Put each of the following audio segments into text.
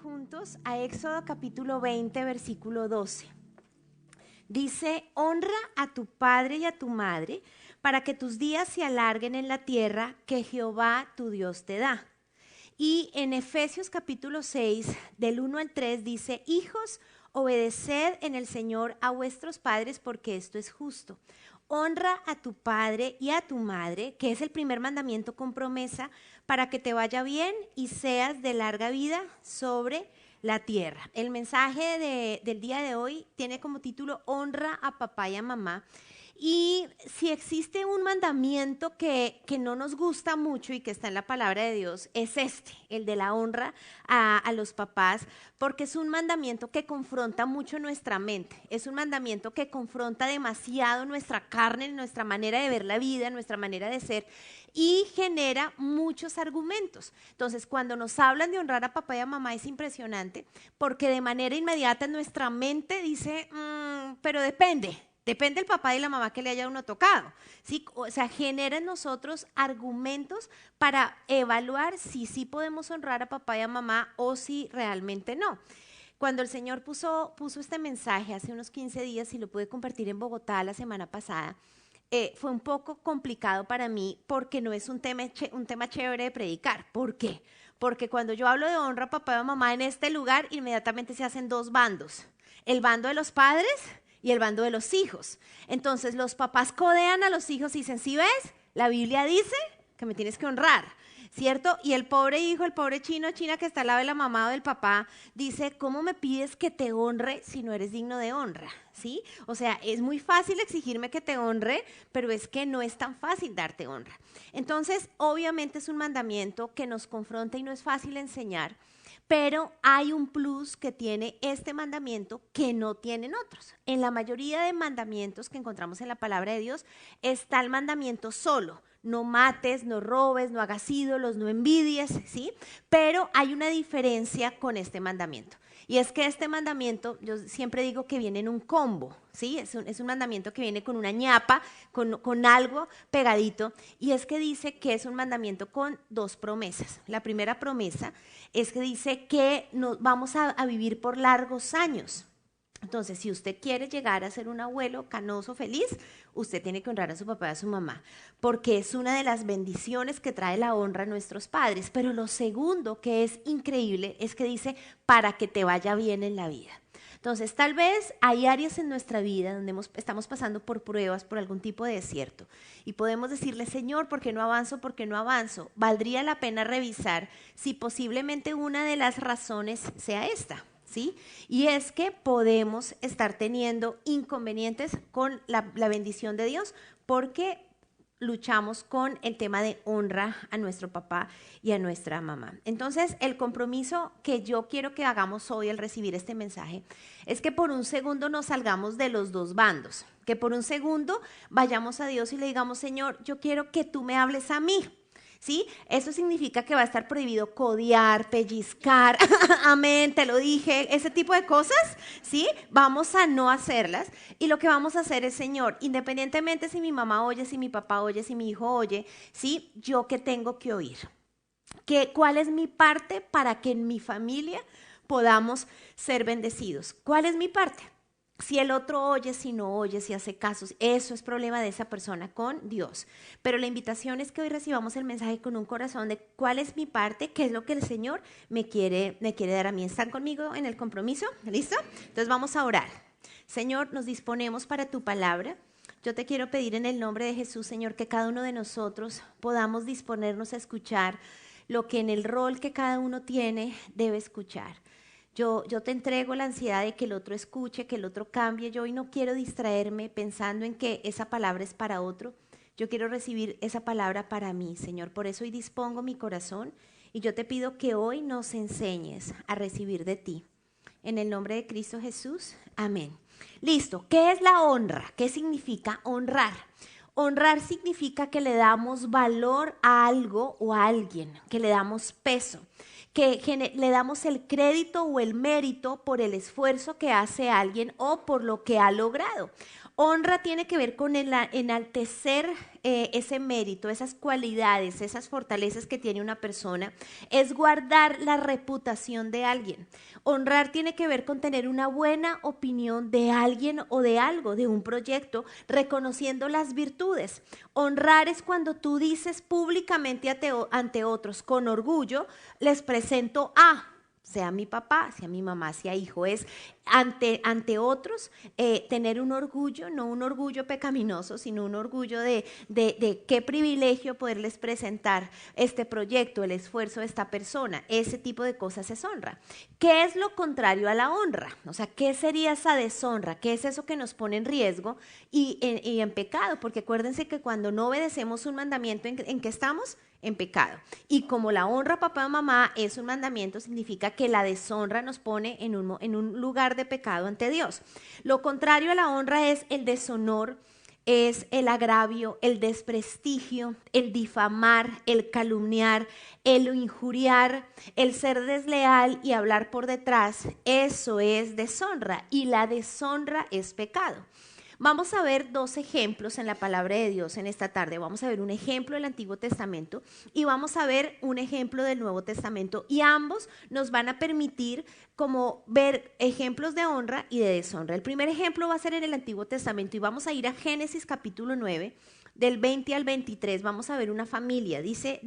juntos a Éxodo capítulo 20, versículo 12. Dice, honra a tu padre y a tu madre para que tus días se alarguen en la tierra que Jehová tu Dios te da. Y en Efesios capítulo 6, del 1 al 3 dice, hijos, obedeced en el Señor a vuestros padres porque esto es justo. Honra a tu padre y a tu madre, que es el primer mandamiento con promesa, para que te vaya bien y seas de larga vida sobre la tierra. El mensaje del día de hoy tiene como título Honra a papá y a mamá. Y si existe un mandamiento que no nos gusta mucho y que está en la palabra de Dios, es el de la honra a los papás, porque es un mandamiento que confronta mucho nuestra mente, es un mandamiento que confronta demasiado nuestra carne, nuestra manera de ver la vida, nuestra manera de ser, y genera muchos argumentos. Entonces, cuando nos hablan de honrar a papá y a mamá es impresionante, porque de manera inmediata nuestra mente dice, pero depende del papá y la mamá que le haya uno tocado, ¿sí? O sea, genera en nosotros argumentos para evaluar si sí podemos honrar a papá y a mamá o si realmente no. Cuando el Señor puso este mensaje hace unos 15 días y lo pude compartir en Bogotá la semana pasada, fue un poco complicado para mí porque no es un tema chévere de predicar. ¿Por qué? Porque cuando yo hablo de honra a papá y a mamá en este lugar, inmediatamente se hacen dos bandos. El bando de los padres y el bando de los hijos. Entonces los papás codean a los hijos y dicen, ¿sí ves? La Biblia dice que me tienes que honrar, ¿cierto? Y el pobre hijo, el pobre chino o china que está al lado de la mamá o del papá, dice, ¿cómo me pides que te honre si no eres digno de honra? ¿Sí? O sea, es muy fácil exigirme que te honre, pero es que no es tan fácil darte honra. Entonces, obviamente es un mandamiento que nos confronta y no es fácil enseñar, pero hay un plus que tiene este mandamiento que no tienen otros. En la mayoría de mandamientos que encontramos en la palabra de Dios está el mandamiento solo. No mates, no robes, no hagas ídolos, no envidies, ¿sí? Pero hay una diferencia con este mandamiento. Y es que este mandamiento, yo siempre digo que viene en un combo, ¿sí? Es un mandamiento que viene con una ñapa, con algo pegadito. Y es que dice que es un mandamiento con dos promesas. La primera promesa es que dice que nos vamos a vivir por largos años. Entonces, si usted quiere llegar a ser un abuelo canoso, feliz, usted tiene que honrar a su papá y a su mamá, porque es una de las bendiciones que trae la honra a nuestros padres. Pero lo segundo que es increíble es que dice, para que te vaya bien en la vida. Entonces, tal vez hay áreas en nuestra vida donde estamos pasando por pruebas, por algún tipo de desierto, y podemos decirle, Señor, ¿por qué no avanzo? ¿Por qué no avanzo? Valdría la pena revisar si posiblemente una de las razones sea esta. ¿Sí? Y es que podemos estar teniendo inconvenientes con la bendición de Dios porque luchamos con el tema de honra a nuestro papá y a nuestra mamá. Entonces, el compromiso que yo quiero que hagamos hoy al recibir este mensaje es que por un segundo nos salgamos de los dos bandos, que por un segundo vayamos a Dios y le digamos, Señor, yo quiero que tú me hables a mí. ¿Sí? Eso significa que va a estar prohibido codear, pellizcar, amén, te lo dije, ese tipo de cosas, ¿sí? Vamos a no hacerlas y lo que vamos a hacer es, Señor, independientemente si mi mamá oye, si mi papá oye, si mi hijo oye, ¿sí? ¿Yo qué tengo que oír? ¿Cuál es mi parte para que en mi familia podamos ser bendecidos? ¿Cuál es mi parte? Si el otro oye, si no oye, si hace casos, eso es problema de esa persona con Dios. Pero la invitación es que hoy recibamos el mensaje con un corazón de cuál es mi parte, qué es lo que el Señor me quiere dar a mí. ¿Están conmigo en el compromiso? ¿Listo? Entonces vamos a orar. Señor, nos disponemos para tu palabra. Yo te quiero pedir en el nombre de Jesús, Señor, que cada uno de nosotros podamos disponernos a escuchar lo que en el rol que cada uno tiene debe escuchar. Yo te entrego la ansiedad de que el otro escuche, que el otro cambie. Yo hoy no quiero distraerme pensando en que esa palabra es para otro. Yo quiero recibir esa palabra para mí, Señor. Por eso hoy dispongo mi corazón y yo te pido que hoy nos enseñes a recibir de ti. En el nombre de Cristo Jesús, amén. Listo, ¿qué es la honra? ¿Qué significa honrar? Honrar significa que le damos valor a algo o a alguien, que le damos peso, que le damos el crédito o el mérito por el esfuerzo que hace alguien o por lo que ha logrado. Honra tiene que ver con enaltecer ese mérito, esas cualidades, esas fortalezas que tiene una persona. Es guardar la reputación de alguien. Honrar tiene que ver con tener una buena opinión de alguien o de algo, de un proyecto, reconociendo las virtudes. Honrar es cuando tú dices públicamente ante otros con orgullo, les presento a... sea mi papá, sea mi mamá, sea hijo, es ante otros tener un orgullo, no un orgullo pecaminoso, sino un orgullo de qué privilegio poderles presentar este proyecto, el esfuerzo de esta persona. Ese tipo de cosas es honra. ¿Qué es lo contrario a la honra? O sea, ¿qué sería esa deshonra? ¿Qué es eso que nos pone en riesgo y en pecado? Porque acuérdense que cuando no obedecemos un mandamiento, ¿en qué estamos? En pecado. Y como la honra a papá o mamá es un mandamiento, significa que la deshonra nos pone en un lugar de pecado ante Dios. Lo contrario a la honra es el deshonor, es el agravio, el desprestigio, el difamar, el calumniar, el injuriar, el ser desleal y hablar por detrás. Eso es deshonra y la deshonra es pecado. Vamos a ver dos ejemplos en la palabra de Dios en esta tarde. Vamos a ver un ejemplo del Antiguo Testamento y vamos a ver un ejemplo del Nuevo Testamento, y ambos nos van a permitir como ver ejemplos de honra y de deshonra. El primer ejemplo va a ser en el Antiguo Testamento y vamos a ir a Génesis capítulo 9, del 20 al 23. Vamos a ver una familia. Dice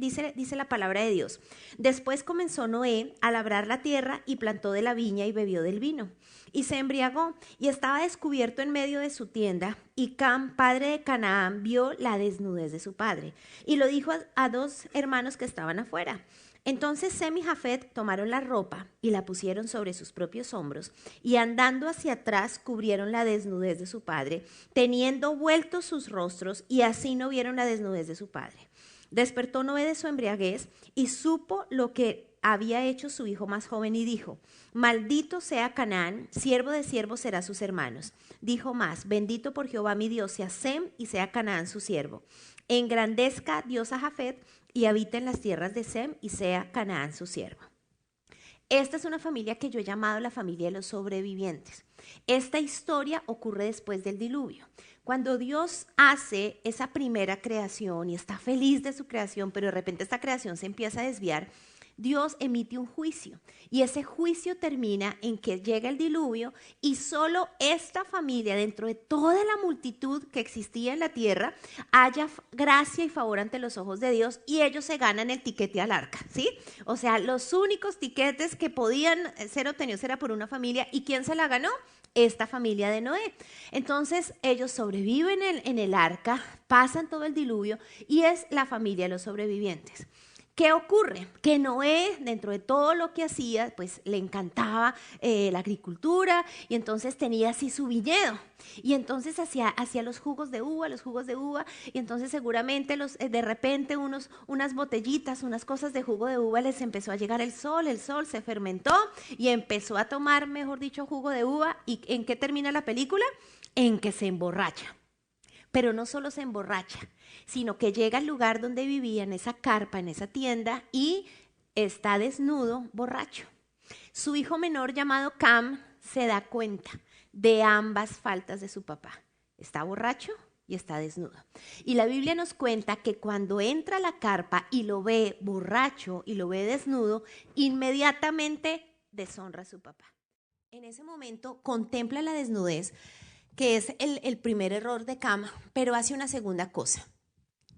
la palabra de Dios. Después comenzó Noé a labrar la tierra y plantó de la viña y bebió del vino. Y se embriagó y estaba descubierto en medio de su tienda. Y Cam, padre de Canaán, vio la desnudez de su padre y lo dijo a dos hermanos que estaban afuera. Entonces Sem y Jafet tomaron la ropa y la pusieron sobre sus propios hombros y andando hacia atrás cubrieron la desnudez de su padre, teniendo vueltos sus rostros, y así no vieron la desnudez de su padre. Despertó Noé de su embriaguez y supo lo que había hecho su hijo más joven y dijo: maldito sea Canaán, siervo de siervos será sus hermanos. Dijo más: bendito por Jehová mi Dios sea Sem y sea Canaán su siervo. Engrandezca Dios a Jafet y habita en las tierras de Sem y sea Canaán su siervo. Esta es una familia que yo he llamado la familia de los sobrevivientes. Esta historia ocurre después del diluvio. Cuando Dios hace esa primera creación y está feliz de su creación, pero de repente esta creación se empieza a desviar, Dios emite un juicio, y ese juicio termina en que llega el diluvio y solo esta familia, dentro de toda la multitud que existía en la tierra, haya gracia y favor ante los ojos de Dios, y ellos se ganan el tiquete al arca, ¿sí? O sea, los únicos tiquetes que podían ser obtenidos era por una familia. ¿Y quién se la ganó? Esta familia de Noé. Entonces ellos sobreviven en el arca, pasan todo el diluvio, y es la familia de los sobrevivientes. ¿Qué ocurre? Que Noé, dentro de todo lo que hacía, pues le encantaba la agricultura, y entonces tenía así su viñedo, y entonces hacía los jugos de uva, y entonces seguramente de repente unas botellitas, unas cosas de jugo de uva, les empezó a llegar el sol se fermentó y empezó a tomar, mejor dicho, jugo de uva. ¿Y en qué termina la película? En que se emborracha. Pero no solo se emborracha, sino que llega al lugar donde vivía, en esa carpa, en esa tienda, y está desnudo, borracho. Su hijo menor, llamado Cam, se da cuenta de ambas faltas de su papá. Está borracho y está desnudo. Y la Biblia nos cuenta que cuando entra a la carpa y lo ve borracho y lo ve desnudo, inmediatamente deshonra a su papá. En ese momento contempla la desnudez, que es el primer error de Cam, pero hace una segunda cosa.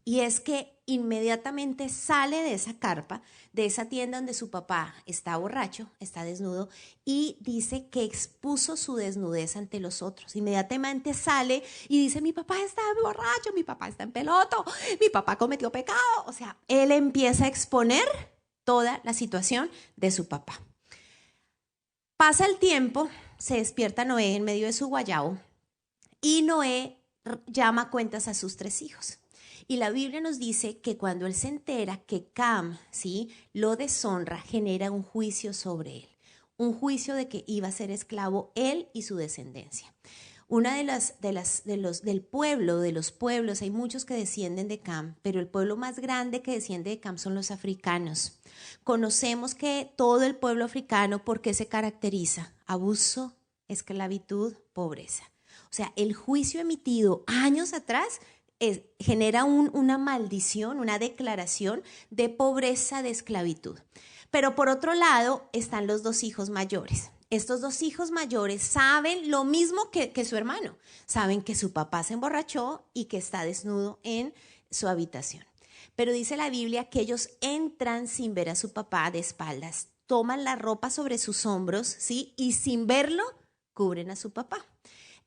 Y es que inmediatamente sale de esa carpa, de esa tienda donde su papá está borracho, está desnudo, y dice que expuso su desnudez ante los otros. Inmediatamente sale y dice: mi papá está borracho, mi papá está en peloto, mi papá cometió pecado. O sea, él empieza a exponer toda la situación de su papá. Pasa el tiempo, se despierta Noé en medio de su guayabo, y Noé llama cuentas a sus 3 hijos. Y la Biblia nos dice que cuando él se entera que Cam, ¿sí?, lo deshonra, genera un juicio sobre él. Un juicio de que iba a ser esclavo él y su descendencia. Una de los pueblos, hay muchos que descienden de Cam, pero el pueblo más grande que desciende de Cam son los africanos. Conocemos que todo el pueblo africano, ¿por qué se caracteriza? Abuso, esclavitud, pobreza. O sea, el juicio emitido años atrás genera una maldición, una declaración de pobreza, de esclavitud. Pero por otro lado están los dos hijos mayores. Estos dos hijos mayores saben lo mismo que su hermano. Saben que su papá se emborrachó y que está desnudo en su habitación. Pero dice la Biblia que ellos entran sin ver a su papá de espaldas, toman la ropa sobre sus hombros, ¿sí? Y sin verlo, cubren a su papá.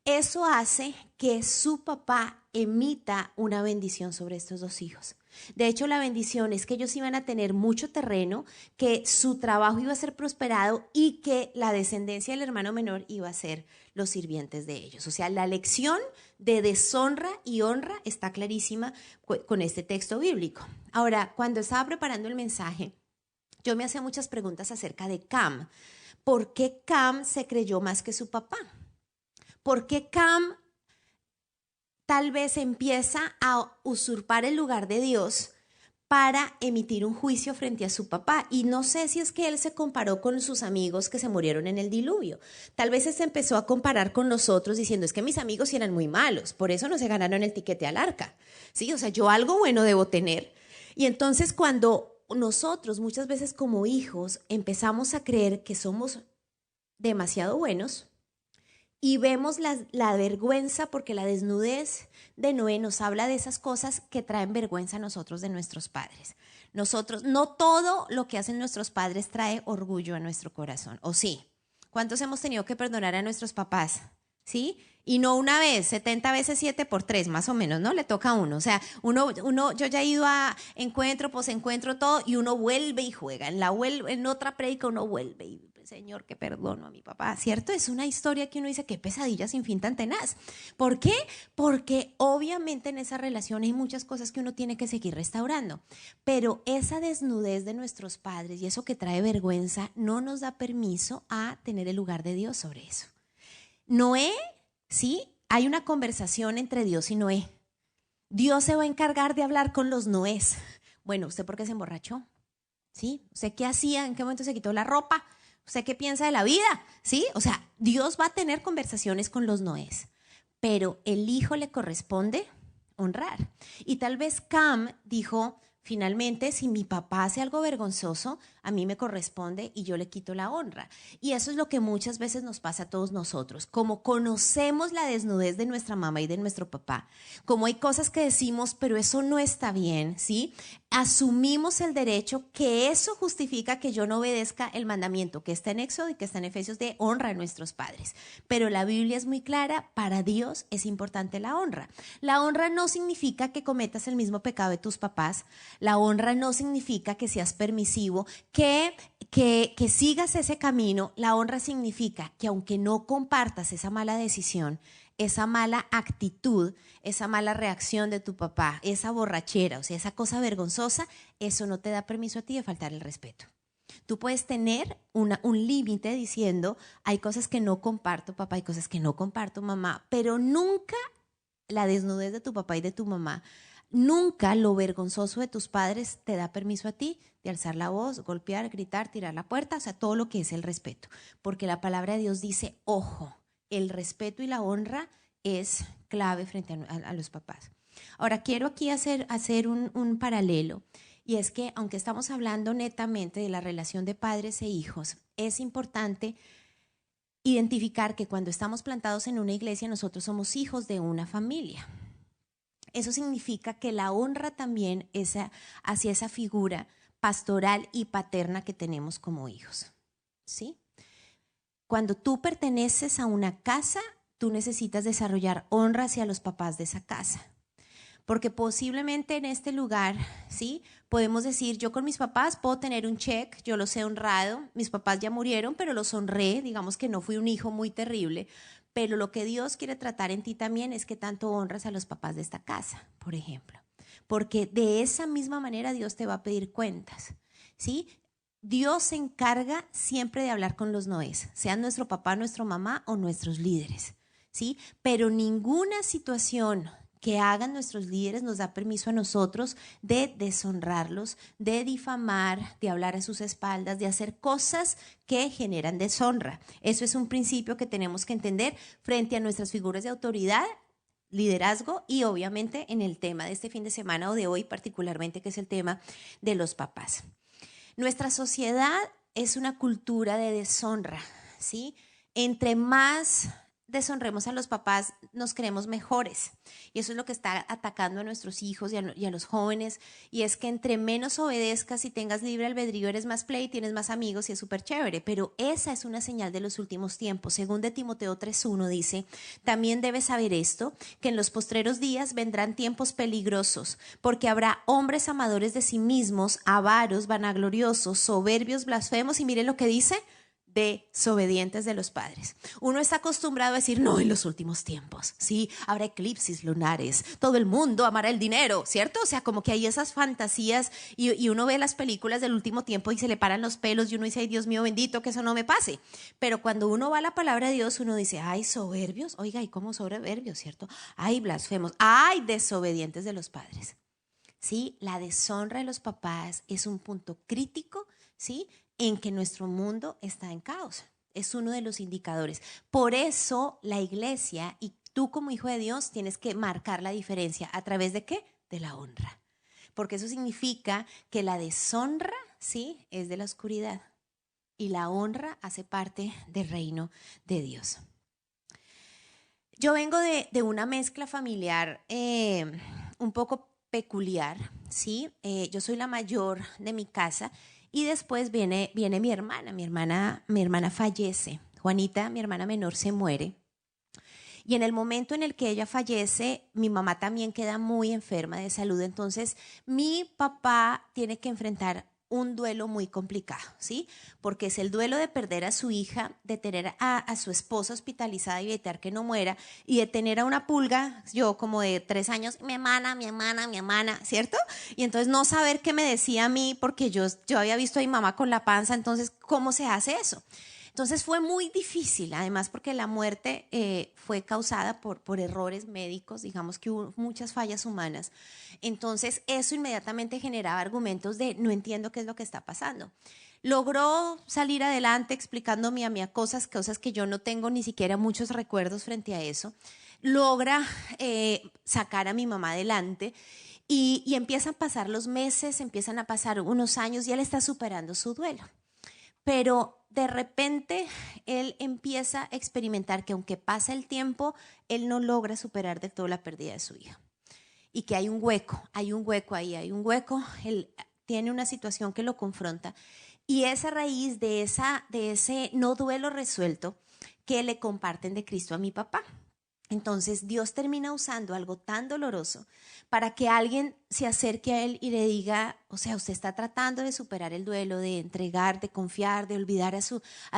Eso hace que su papá emita una bendición sobre estos dos hijos. De hecho, la bendición es que ellos iban a tener mucho terreno, que su trabajo iba a ser prosperado y que la descendencia del hermano menor iba a ser los sirvientes de ellos. O sea, la lección de deshonra y honra está clarísima con este texto bíblico. Ahora, cuando estaba preparando el mensaje, yo me hacía muchas preguntas acerca de Cam. ¿Por qué Cam se creyó más que su papá? ¿Por qué Cam tal vez empieza a usurpar el lugar de Dios para emitir un juicio frente a su papá? Y no sé si es que él se comparó con sus amigos que se murieron en el diluvio. Tal vez se empezó a comparar con nosotros diciendo, es que mis amigos eran muy malos, por eso no se ganaron el tiquete al arca. ¿Sí? O sea, yo algo bueno debo tener. Y entonces cuando nosotros muchas veces como hijos empezamos a creer que somos demasiado buenos, y vemos la vergüenza, porque la desnudez de Noé nos habla de esas cosas que traen vergüenza a nosotros de nuestros padres. Nosotros, no todo lo que hacen nuestros padres trae orgullo a nuestro corazón, ¿o sí? ¿Cuántos hemos tenido que perdonar a nuestros papás? ¿Sí? Y no una vez, 70 veces 7 por 3, más o menos, ¿no? Le toca a uno. O sea, yo ya he ido a encuentro, posencuentro, todo, y uno vuelve y juega. En otra prédica uno vuelve y, Señor, que perdono a mi papá, ¿cierto? Es una historia que uno dice, qué pesadilla sin fin tan tenaz. ¿Por qué? Porque obviamente en esa relación hay muchas cosas que uno tiene que seguir restaurando, pero esa desnudez de nuestros padres y eso que trae vergüenza no nos da permiso a tener el lugar de Dios sobre eso. Noé, ¿sí? Hay una conversación entre Dios y Noé. Dios se va a encargar de hablar con los Noés. Bueno, ¿usted por qué se emborrachó? ¿Sí? ¿Usted qué hacía? ¿En qué momento se quitó la ropa? ¿Usted qué piensa de la vida? ¿Sí? O sea, Dios va a tener conversaciones con los Noés, pero el hijo le corresponde honrar. Y tal vez Cam dijo, finalmente, si mi papá hace algo vergonzoso, a mí me corresponde y yo le quito la honra. Y eso es lo que muchas veces nos pasa a todos nosotros. Como conocemos la desnudez de nuestra mamá y de nuestro papá, como hay cosas que decimos, pero eso no está bien, ¿sí? Asumimos el derecho que eso justifica que yo no obedezca el mandamiento que está en Éxodo y que está en Efesios de honra a nuestros padres. Pero la Biblia es muy clara, para Dios es importante la honra. La honra no significa que cometas el mismo pecado de tus papás. La honra no significa que seas permisivo, que sigas ese camino. La honra significa que aunque no compartas esa mala decisión, esa mala actitud, esa mala reacción de tu papá, esa borrachera, o sea, esa cosa vergonzosa, eso no te da permiso a ti de faltar el respeto. Tú puedes tener un límite diciendo, hay cosas que no comparto, papá, hay cosas que no comparto, mamá, pero nunca la desnudez de tu papá y de tu mamá, nunca lo vergonzoso de tus padres te da permiso a ti de alzar la voz, golpear, gritar, tirar la puerta, o sea, todo lo que es el respeto. Porque la palabra de Dios dice, ojo, el respeto y la honra es clave frente a los papás. Ahora, quiero aquí hacer un paralelo, y es que aunque estamos hablando netamente de la relación de padres e hijos, es importante identificar que cuando estamos plantados en una iglesia, nosotros somos hijos de una familia. Eso significa que la honra también es hacia esa figura pastoral y paterna que tenemos como hijos, ¿sí? Cuando tú perteneces a una casa, tú necesitas desarrollar honra hacia los papás de esa casa. Porque posiblemente en este lugar, ¿sí? Podemos decir, yo con mis papás puedo tener un check, yo los he honrado, mis papás ya murieron, pero los honré, digamos que no fui un hijo muy terrible, pero lo que Dios quiere tratar en ti también es que tanto honras a los papás de esta casa, por ejemplo. Porque de esa misma manera Dios te va a pedir cuentas, ¿sí? Dios se encarga siempre de hablar con los Noés, sean nuestro papá, nuestra mamá o nuestros líderes, ¿sí? Pero ninguna situación que hagan nuestros líderes nos da permiso a nosotros de deshonrarlos, de difamar, de hablar a sus espaldas, de hacer cosas que generan deshonra. Eso es un principio que tenemos que entender frente a nuestras figuras de autoridad, liderazgo y obviamente en el tema de este fin de semana o de hoy particularmente, que es el tema de los papás. Nuestra sociedad es una cultura de deshonra, ¿sí? Entre más deshonremos a los papás, nos creemos mejores. Y eso es lo que está atacando a nuestros hijos y a los jóvenes. Y es que entre menos obedezcas y tengas libre albedrío, eres más play, tienes más amigos y es súper chévere. Pero esa es una señal de los últimos tiempos. Según de Timoteo 3:1 dice, también debes saber esto, que en los postreros días vendrán tiempos peligrosos, porque habrá hombres amadores de sí mismos, avaros, vanagloriosos, soberbios, blasfemos. Y mire lo que dice, desobedientes de los padres. Uno está acostumbrado a decir, no, en los últimos tiempos, sí, habrá eclipses lunares, todo el mundo amará el dinero, ¿cierto? O sea, como que hay esas fantasías y uno ve las películas del último tiempo y se le paran los pelos y uno dice, ay, Dios mío bendito, que eso no me pase. Pero cuando uno va a la palabra de Dios, uno dice, ay, soberbios, oiga, ¿y cómo soberbios, cierto? Ay, blasfemos, ay, desobedientes de los padres. ¿Sí? La deshonra de los papás es un punto crítico, ¿sí?, en que nuestro mundo está en caos. Es uno de los indicadores. Por eso la iglesia y tú como hijo de Dios tienes que marcar la diferencia. ¿A través de qué? De la honra. Porque eso significa que la deshonra, ¿sí?, es de la oscuridad y la honra hace parte del reino de Dios. Yo vengo de una mezcla familiar un poco peculiar, ¿sí? Yo soy la mayor de mi casa. Y después viene mi hermana fallece. Juanita, mi hermana menor, se muere. Y en el momento en el que ella fallece, mi mamá también queda muy enferma de salud. Entonces, mi papá tiene que enfrentar un duelo muy complicado, ¿sí? Porque es el duelo de perder a su hija, de tener a su esposa hospitalizada y evitar que no muera, y de tener a una pulga, yo como de 3 años, mi hermana, ¿cierto? Y entonces no saber qué me decía a mí, porque yo había visto a mi mamá con la panza, entonces, ¿cómo se hace eso? Entonces fue muy difícil, además porque la muerte fue causada por errores médicos, digamos que hubo muchas fallas humanas. Entonces eso inmediatamente generaba argumentos de no entiendo qué es lo que está pasando. Logró salir adelante explicándome a mí cosas que yo no tengo ni siquiera muchos recuerdos frente a eso. Logra sacar a mi mamá adelante. Y empiezan a pasar los meses, empiezan a pasar unos años y él está superando su duelo. Pero de repente él empieza a experimentar que aunque pasa el tiempo, él no logra superar del todo la pérdida de su hija. Y que hay un hueco ahí, él tiene una situación que lo confronta. Y es a raíz de ese no duelo resuelto que le comparten de Cristo a mi papá. Entonces Dios termina usando algo tan doloroso para que alguien se acerque a él y le diga, o sea, usted está tratando de superar el duelo, de entregar, de confiar, de olvidar a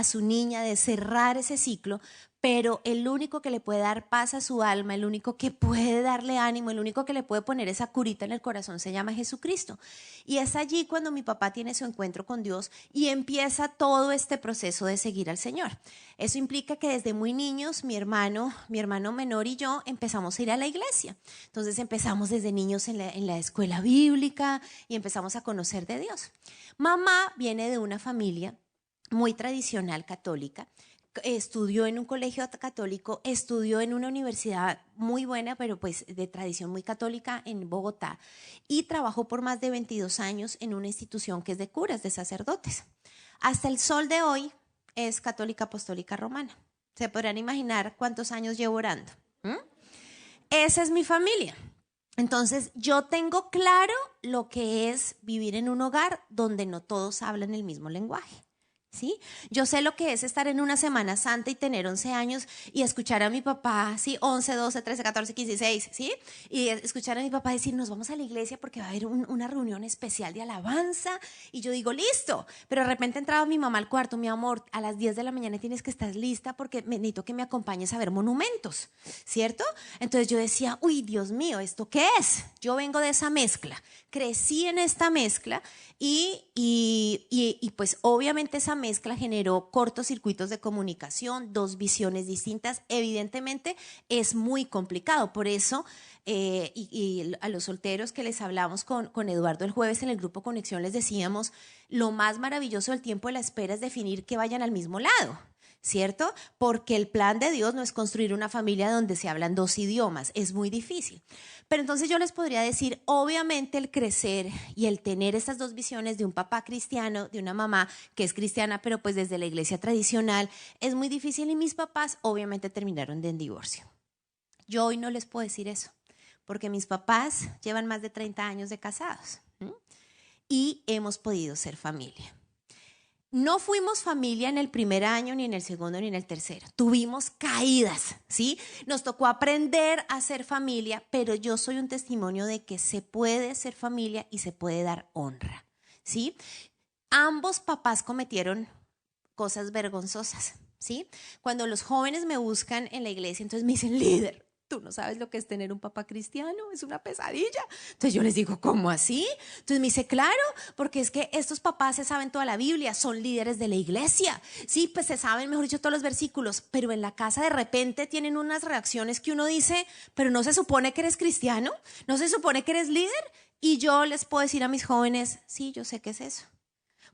su niña, de cerrar ese ciclo, pero el único que le puede dar paz a su alma, el único que puede darle ánimo, el único que le puede poner esa curita en el corazón se llama Jesucristo. Y es allí cuando mi papá tiene su encuentro con Dios y empieza todo este proceso de seguir al Señor. Eso implica que desde muy niños mi hermano menor y yo empezamos a ir a la iglesia. Entonces empezamos desde niños en la escuela bíblica y empezamos a conocer de Dios. Mamá viene de una familia muy tradicional católica. Estudió en un colegio católico, estudió en una universidad muy buena, pero pues de tradición muy católica en Bogotá, y trabajó por más de 22 años en una institución que es de curas, de sacerdotes. Hasta el sol de hoy es católica apostólica romana. ¿Se podrán imaginar cuántos años llevo orando? Esa es mi familia. Entonces yo tengo claro lo que es vivir en un hogar donde no todos hablan el mismo lenguaje. ¿Sí? Yo sé lo que es estar en una Semana Santa y tener 11 años y escuchar a mi papá, ¿sí? 11, 12, 13, 14, 15, 16, ¿sí? Y escuchar a mi papá decir, nos vamos a la iglesia porque va a haber una reunión especial de alabanza. Y yo digo, listo. Pero de repente entraba mi mamá al cuarto, mi amor, a las 10 de la mañana tienes que estar lista porque necesito que me acompañes a ver monumentos, ¿cierto? Entonces yo decía, uy, Dios mío, ¿esto qué es? Yo vengo de esa mezcla, crecí en esta mezcla y pues obviamente esa mezcla generó cortocircuitos de comunicación, dos visiones distintas. Evidentemente es muy complicado, por eso y a los solteros que les hablamos con Eduardo el jueves en el grupo Conexión les decíamos, lo más maravilloso del tiempo de la espera es definir que vayan al mismo lado, ¿cierto? Porque el plan de Dios no es construir una familia donde se hablan dos idiomas, es muy difícil. Pero entonces yo les podría decir, obviamente el crecer y el tener estas dos visiones de un papá cristiano, de una mamá que es cristiana, pero pues desde la iglesia tradicional, es muy difícil y mis papás obviamente terminaron en divorcio. Yo hoy no les puedo decir eso, porque mis papás llevan más de 30 años de casados, ¿sí? Y hemos podido ser familia. No fuimos familia en el primer año, ni en el segundo, ni en el tercero. Tuvimos caídas, ¿sí? Nos tocó aprender a ser familia, pero yo soy un testimonio de que se puede ser familia y se puede dar honra, ¿sí? Ambos papás cometieron cosas vergonzosas, ¿sí? Cuando los jóvenes me buscan en la iglesia, entonces me dicen, líder, tú no sabes lo que es tener un papá cristiano, es una pesadilla. Entonces yo les digo, ¿cómo así? Entonces me dice, claro, porque es que estos papás se saben toda la Biblia, son líderes de la iglesia, sí, pues se saben, mejor dicho, todos los versículos, pero en la casa de repente tienen unas reacciones que uno dice, pero no se supone que eres cristiano, no se supone que eres líder. Y yo les puedo decir a mis jóvenes, sí, yo sé qué es eso.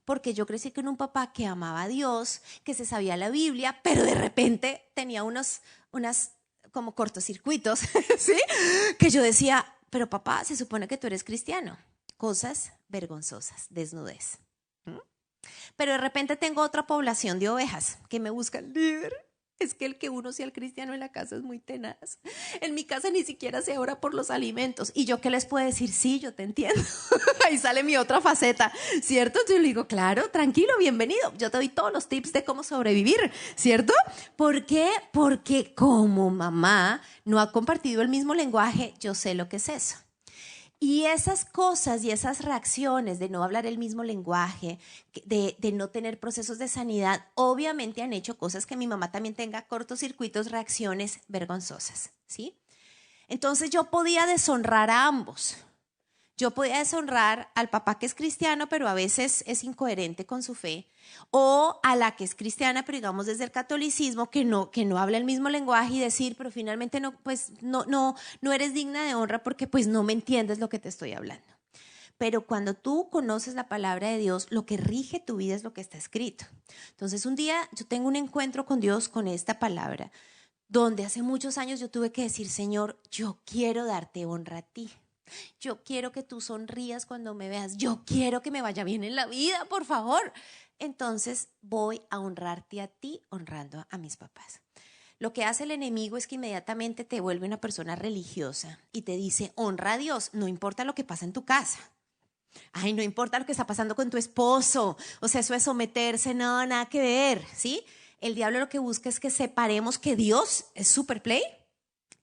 Porque yo crecí con un papá que amaba a Dios, que se sabía la Biblia, pero de repente tenía unas como cortocircuitos, ¿sí? Que yo decía, pero papá, se supone que tú eres cristiano. Cosas vergonzosas, desnudez. Pero de repente tengo otra población de ovejas que me buscan, líder. Es que el que uno sea el cristiano en la casa es muy tenaz. En mi casa ni siquiera se ora por los alimentos. ¿Y yo qué les puedo decir? Sí, yo te entiendo. Ahí sale mi otra faceta, ¿cierto? Yo le digo, claro, tranquilo, bienvenido. Yo te doy todos los tips de cómo sobrevivir, ¿cierto? ¿Por qué? Porque como mamá no ha compartido el mismo lenguaje, yo sé lo que es eso. Y esas cosas y esas reacciones de no hablar el mismo lenguaje, de no tener procesos de sanidad, obviamente han hecho cosas que mi mamá también tenga cortocircuitos, reacciones vergonzosas, ¿sí? Entonces yo podía deshonrar a ambos. Yo podía deshonrar al papá que es cristiano, pero a veces es incoherente con su fe, o a la que es cristiana, pero digamos desde el catolicismo, que no habla el mismo lenguaje y decir, pero finalmente no eres digna de honra porque pues no me entiendes lo que te estoy hablando. Pero cuando tú conoces la palabra de Dios, lo que rige tu vida es lo que está escrito. Entonces un día yo tengo un encuentro con Dios con esta palabra, donde hace muchos años yo tuve que decir, Señor, yo quiero darte honra a ti. Yo quiero que tú sonrías cuando me veas. Yo quiero que me vaya bien en la vida, por favor. Entonces voy a honrarte a ti, honrando a mis papás. Lo que hace el enemigo es que inmediatamente te vuelve una persona religiosa y te dice, honra a Dios, no importa lo que pasa en tu casa. Ay, no importa lo que está pasando con tu esposo. O sea, eso es someterse, no, nada que ver, ¿sí? El diablo lo que busca es que separemos que Dios es superplay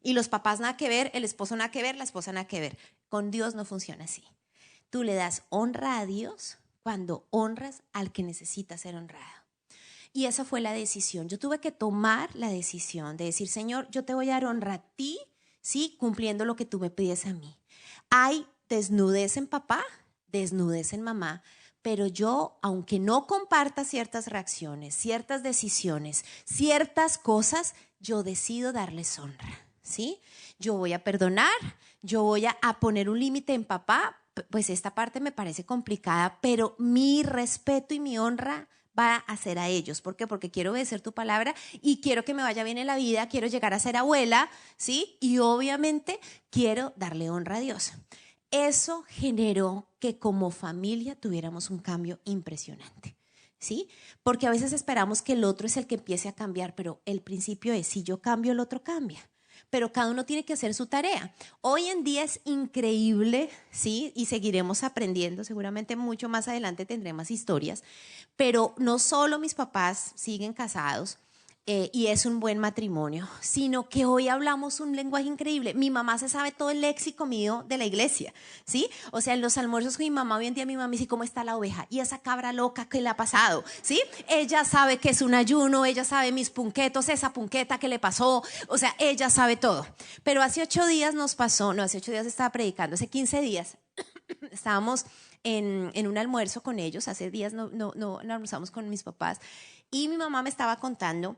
y los papás nada que ver, el esposo nada que ver, la esposa nada que ver. Con Dios no funciona así. Tú le das honra a Dios cuando honras al que necesita ser honrado. Y esa fue la decisión. Yo tuve que tomar la decisión de decir, Señor, yo te voy a dar honra a ti, ¿sí? Cumpliendo lo que tú me pides a mí. Hay desnudez en papá, desnudez en mamá, pero yo, aunque no comparta ciertas reacciones, ciertas decisiones, ciertas cosas, yo decido darles honra, ¿sí? Yo voy a perdonar, yo voy a poner un límite en papá, pues esta parte me parece complicada, pero mi respeto y mi honra va a ser a ellos. ¿Por qué? Porque quiero obedecer tu palabra y quiero que me vaya bien en la vida, quiero llegar a ser abuela, ¿sí? Y obviamente quiero darle honra a Dios. Eso generó que como familia tuviéramos un cambio impresionante, ¿sí? Porque a veces esperamos que el otro es el que empiece a cambiar, pero el principio es, si yo cambio, el otro cambia. Pero cada uno tiene que hacer su tarea. Hoy en día es increíble, ¿sí? Y seguiremos aprendiendo, seguramente mucho más adelante tendré más historias, pero no solo mis papás siguen casados, y es un buen matrimonio, sino que hoy hablamos un lenguaje increíble. Mi mamá se sabe todo el léxico mío de la iglesia, ¿sí? O sea, en los almuerzos con mi mamá, hoy en día mi mamá dice, ¿cómo está la oveja? Y esa cabra loca, ¿qué le ha pasado? ¿Sí? Ella sabe que es un ayuno, ella sabe mis punquetos, esa punqueta que le pasó, o sea, ella sabe todo. Pero hace 8 días nos pasó, no, hace 8 días estaba predicando, hace 15 días, estábamos en un almuerzo con ellos, hace días no almorzamos con mis papás, y mi mamá me estaba contando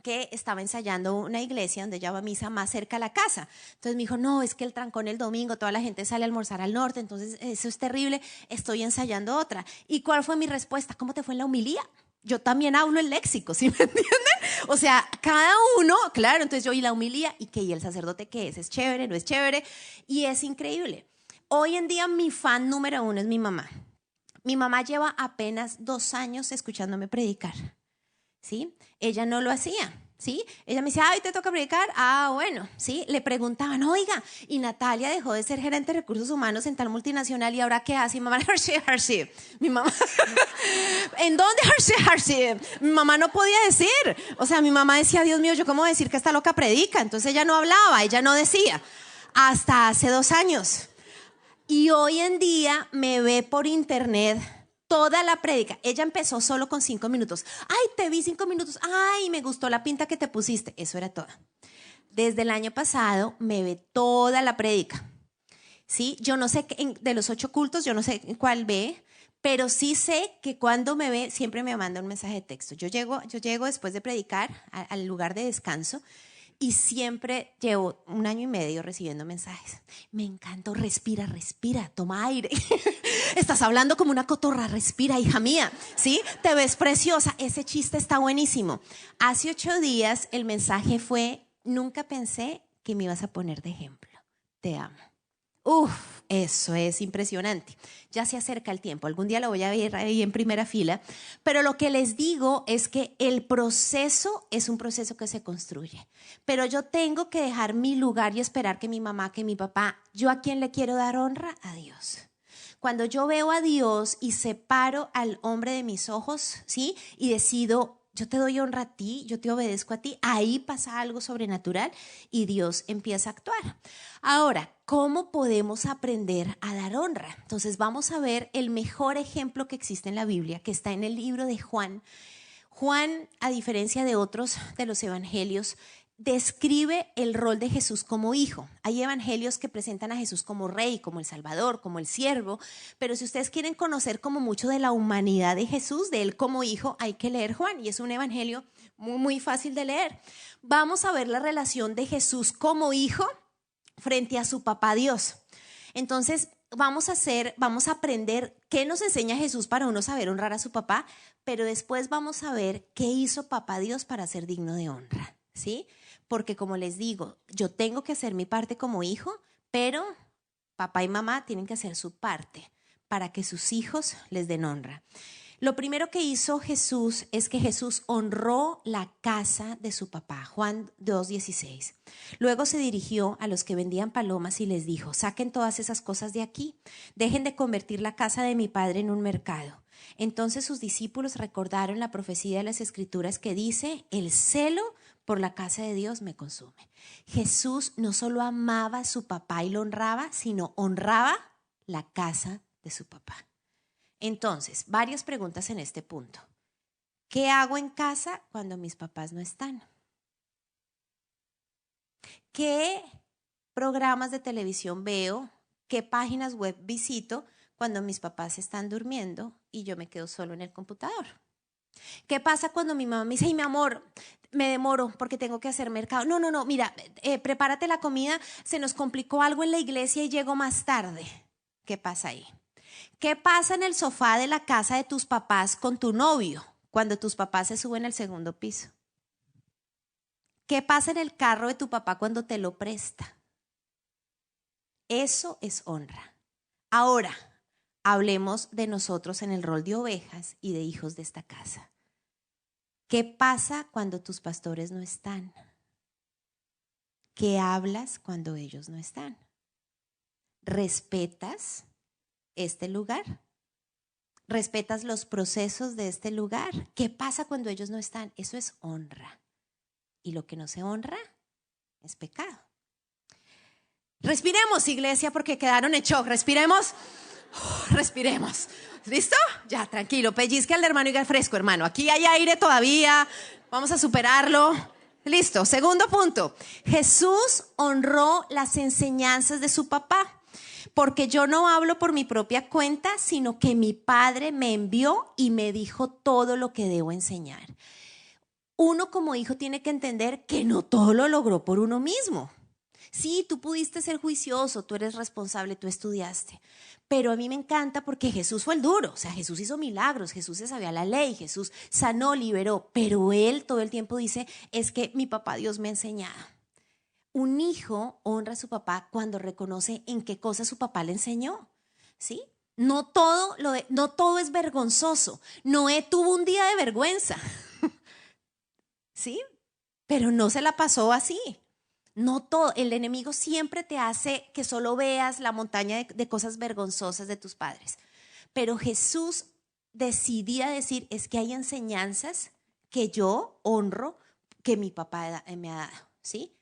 que estaba ensayando una iglesia donde ella va a misa más cerca a la casa. Entonces me dijo, no, es que el trancón el domingo, toda la gente sale a almorzar al norte, entonces eso es terrible, estoy ensayando otra. ¿Y cuál fue mi respuesta? ¿Cómo te fue en la homilía? Yo también hablo el léxico, ¿sí me entienden? O sea, cada uno, claro, entonces yo y la homilía, ¿y el sacerdote qué es? ¿Es chévere? ¿No es chévere? Y es increíble. Hoy en día mi fan número 1 es mi mamá. Mi mamá lleva apenas 2 años escuchándome predicar. ¿Sí? Ella no lo hacía, ¿sí? Ella me decía, ¿hoy te toca predicar? Bueno, ¿sí? Le preguntaban, oiga, y Natalia dejó de ser gerente de recursos humanos en tal multinacional, ¿y ahora qué hace? Y mi mamá, Hershey. Mi mamá, ¿en dónde Hershey? Mi mamá no podía decir. O sea, mi mamá decía, Dios mío, ¿yo cómo voy a decir que esta loca predica? Entonces ella no hablaba, ella no decía. Hasta hace 2 años. Y hoy en día me ve por internet toda la prédica. Ella empezó solo con 5 minutos. Ay, te vi 5 minutos. Ay, me gustó la pinta que te pusiste. Eso era todo. Desde el año pasado me ve toda la prédica. ¿Sí? Yo no sé, de los 8 cultos, yo no sé cuál ve, pero sí sé que cuando me ve, siempre me manda un mensaje de texto. Yo llego después de predicar al lugar de descanso y siempre llevo 1 año y medio recibiendo mensajes. Me encantó, respira, toma aire. Estás hablando como una cotorra, respira, hija mía, ¿sí? Te ves preciosa, ese chiste está buenísimo. Hace 8 días el mensaje fue, nunca pensé que me ibas a poner de ejemplo, te amo. Eso es impresionante. Ya se acerca el tiempo, algún día lo voy a ver ahí en primera fila, pero lo que les digo es que el proceso es un proceso que se construye, pero yo tengo que dejar mi lugar y esperar que mi mamá, que mi papá, ¿yo a quién le quiero dar honra? A Dios. Cuando yo veo a Dios y separo al hombre de mis ojos, ¿sí? Y decido, yo te doy honra a ti, yo te obedezco a ti, ahí pasa algo sobrenatural y Dios empieza a actuar. Ahora, ¿cómo podemos aprender a dar honra? Entonces vamos a ver el mejor ejemplo que existe en la Biblia, que está en el libro de Juan. Juan, a diferencia de otros de los evangelios, describe el rol de Jesús como hijo. Hay evangelios que presentan a Jesús como rey, como el Salvador, como el siervo, pero si ustedes quieren conocer como mucho de la humanidad de Jesús, de él como hijo, hay que leer Juan, y es un evangelio muy, muy fácil de leer. Vamos a ver la relación de Jesús como hijo frente a su papá Dios. Entonces vamos a aprender qué nos enseña Jesús para uno saber honrar a su papá, pero después vamos a ver qué hizo papá Dios para ser digno de honra, ¿sí? Porque como les digo, yo tengo que hacer mi parte como hijo, pero papá y mamá tienen que hacer su parte para que sus hijos les den honra. Lo primero que hizo Jesús es que Jesús honró la casa de su papá, Juan 2:16. Luego se dirigió a los que vendían palomas y les dijo, saquen todas esas cosas de aquí, dejen de convertir la casa de mi padre en un mercado. Entonces sus discípulos recordaron la profecía de las Escrituras que dice, el celo por la casa de Dios me consume. Jesús no solo amaba a su papá y lo honraba, sino honraba la casa de su papá. Entonces, varias preguntas en este punto. ¿Qué hago en casa cuando mis papás no están? ¿Qué programas de televisión veo? ¿Qué páginas web visito cuando mis papás están durmiendo y yo me quedo solo en el computador? ¿Qué pasa cuando mi mamá me dice, ay, mi amor, me demoro porque tengo que hacer mercado? No, mira, prepárate la comida, se nos complicó algo en la iglesia y llego más tarde. ¿Qué pasa ahí? ¿Qué pasa en el sofá de la casa de tus papás con tu novio cuando tus papás se suben al 2º piso? ¿Qué pasa en el carro de tu papá cuando te lo presta? Eso es honra. Ahora, hablemos de nosotros en el rol de ovejas y de hijos de esta casa. ¿Qué pasa cuando tus pastores no están? ¿Qué hablas cuando ellos no están? ¿Respetas este lugar? ¿Respetas los procesos de este lugar? ¿Qué pasa cuando ellos no están? Eso es honra. Y lo que no se honra es pecado. Respiremos, iglesia, porque quedaron en shock. Respiremos. Respiremos. ¿Listo? Ya, tranquilo. Pellizque al hermano y al fresco, hermano. Aquí hay aire todavía. Vamos a superarlo. Listo. Segundo punto. Jesús honró las enseñanzas de su papá. Porque yo no hablo por mi propia cuenta, sino que mi Padre me envió y me dijo todo lo que debo enseñar. Uno como hijo tiene que entender que no todo lo logró por uno mismo. Sí, tú pudiste ser juicioso, tú eres responsable, tú estudiaste. Pero a mí me encanta porque Jesús fue el duro. O sea, Jesús hizo milagros, Jesús se sabía la ley, Jesús sanó, liberó. Pero él todo el tiempo dice, es que mi papá Dios me ha enseñado. Un hijo honra a su papá cuando reconoce en qué cosas su papá le enseñó. ¿Sí? No todo es vergonzoso. Noé tuvo un día de vergüenza. ¿Sí? Pero no se la pasó así. No todo, el enemigo siempre te hace que solo veas la montaña de cosas vergonzosas de tus padres. Pero Jesús decidía decir, es que hay enseñanzas que yo honro que mi papá me ha dado, ¿sí?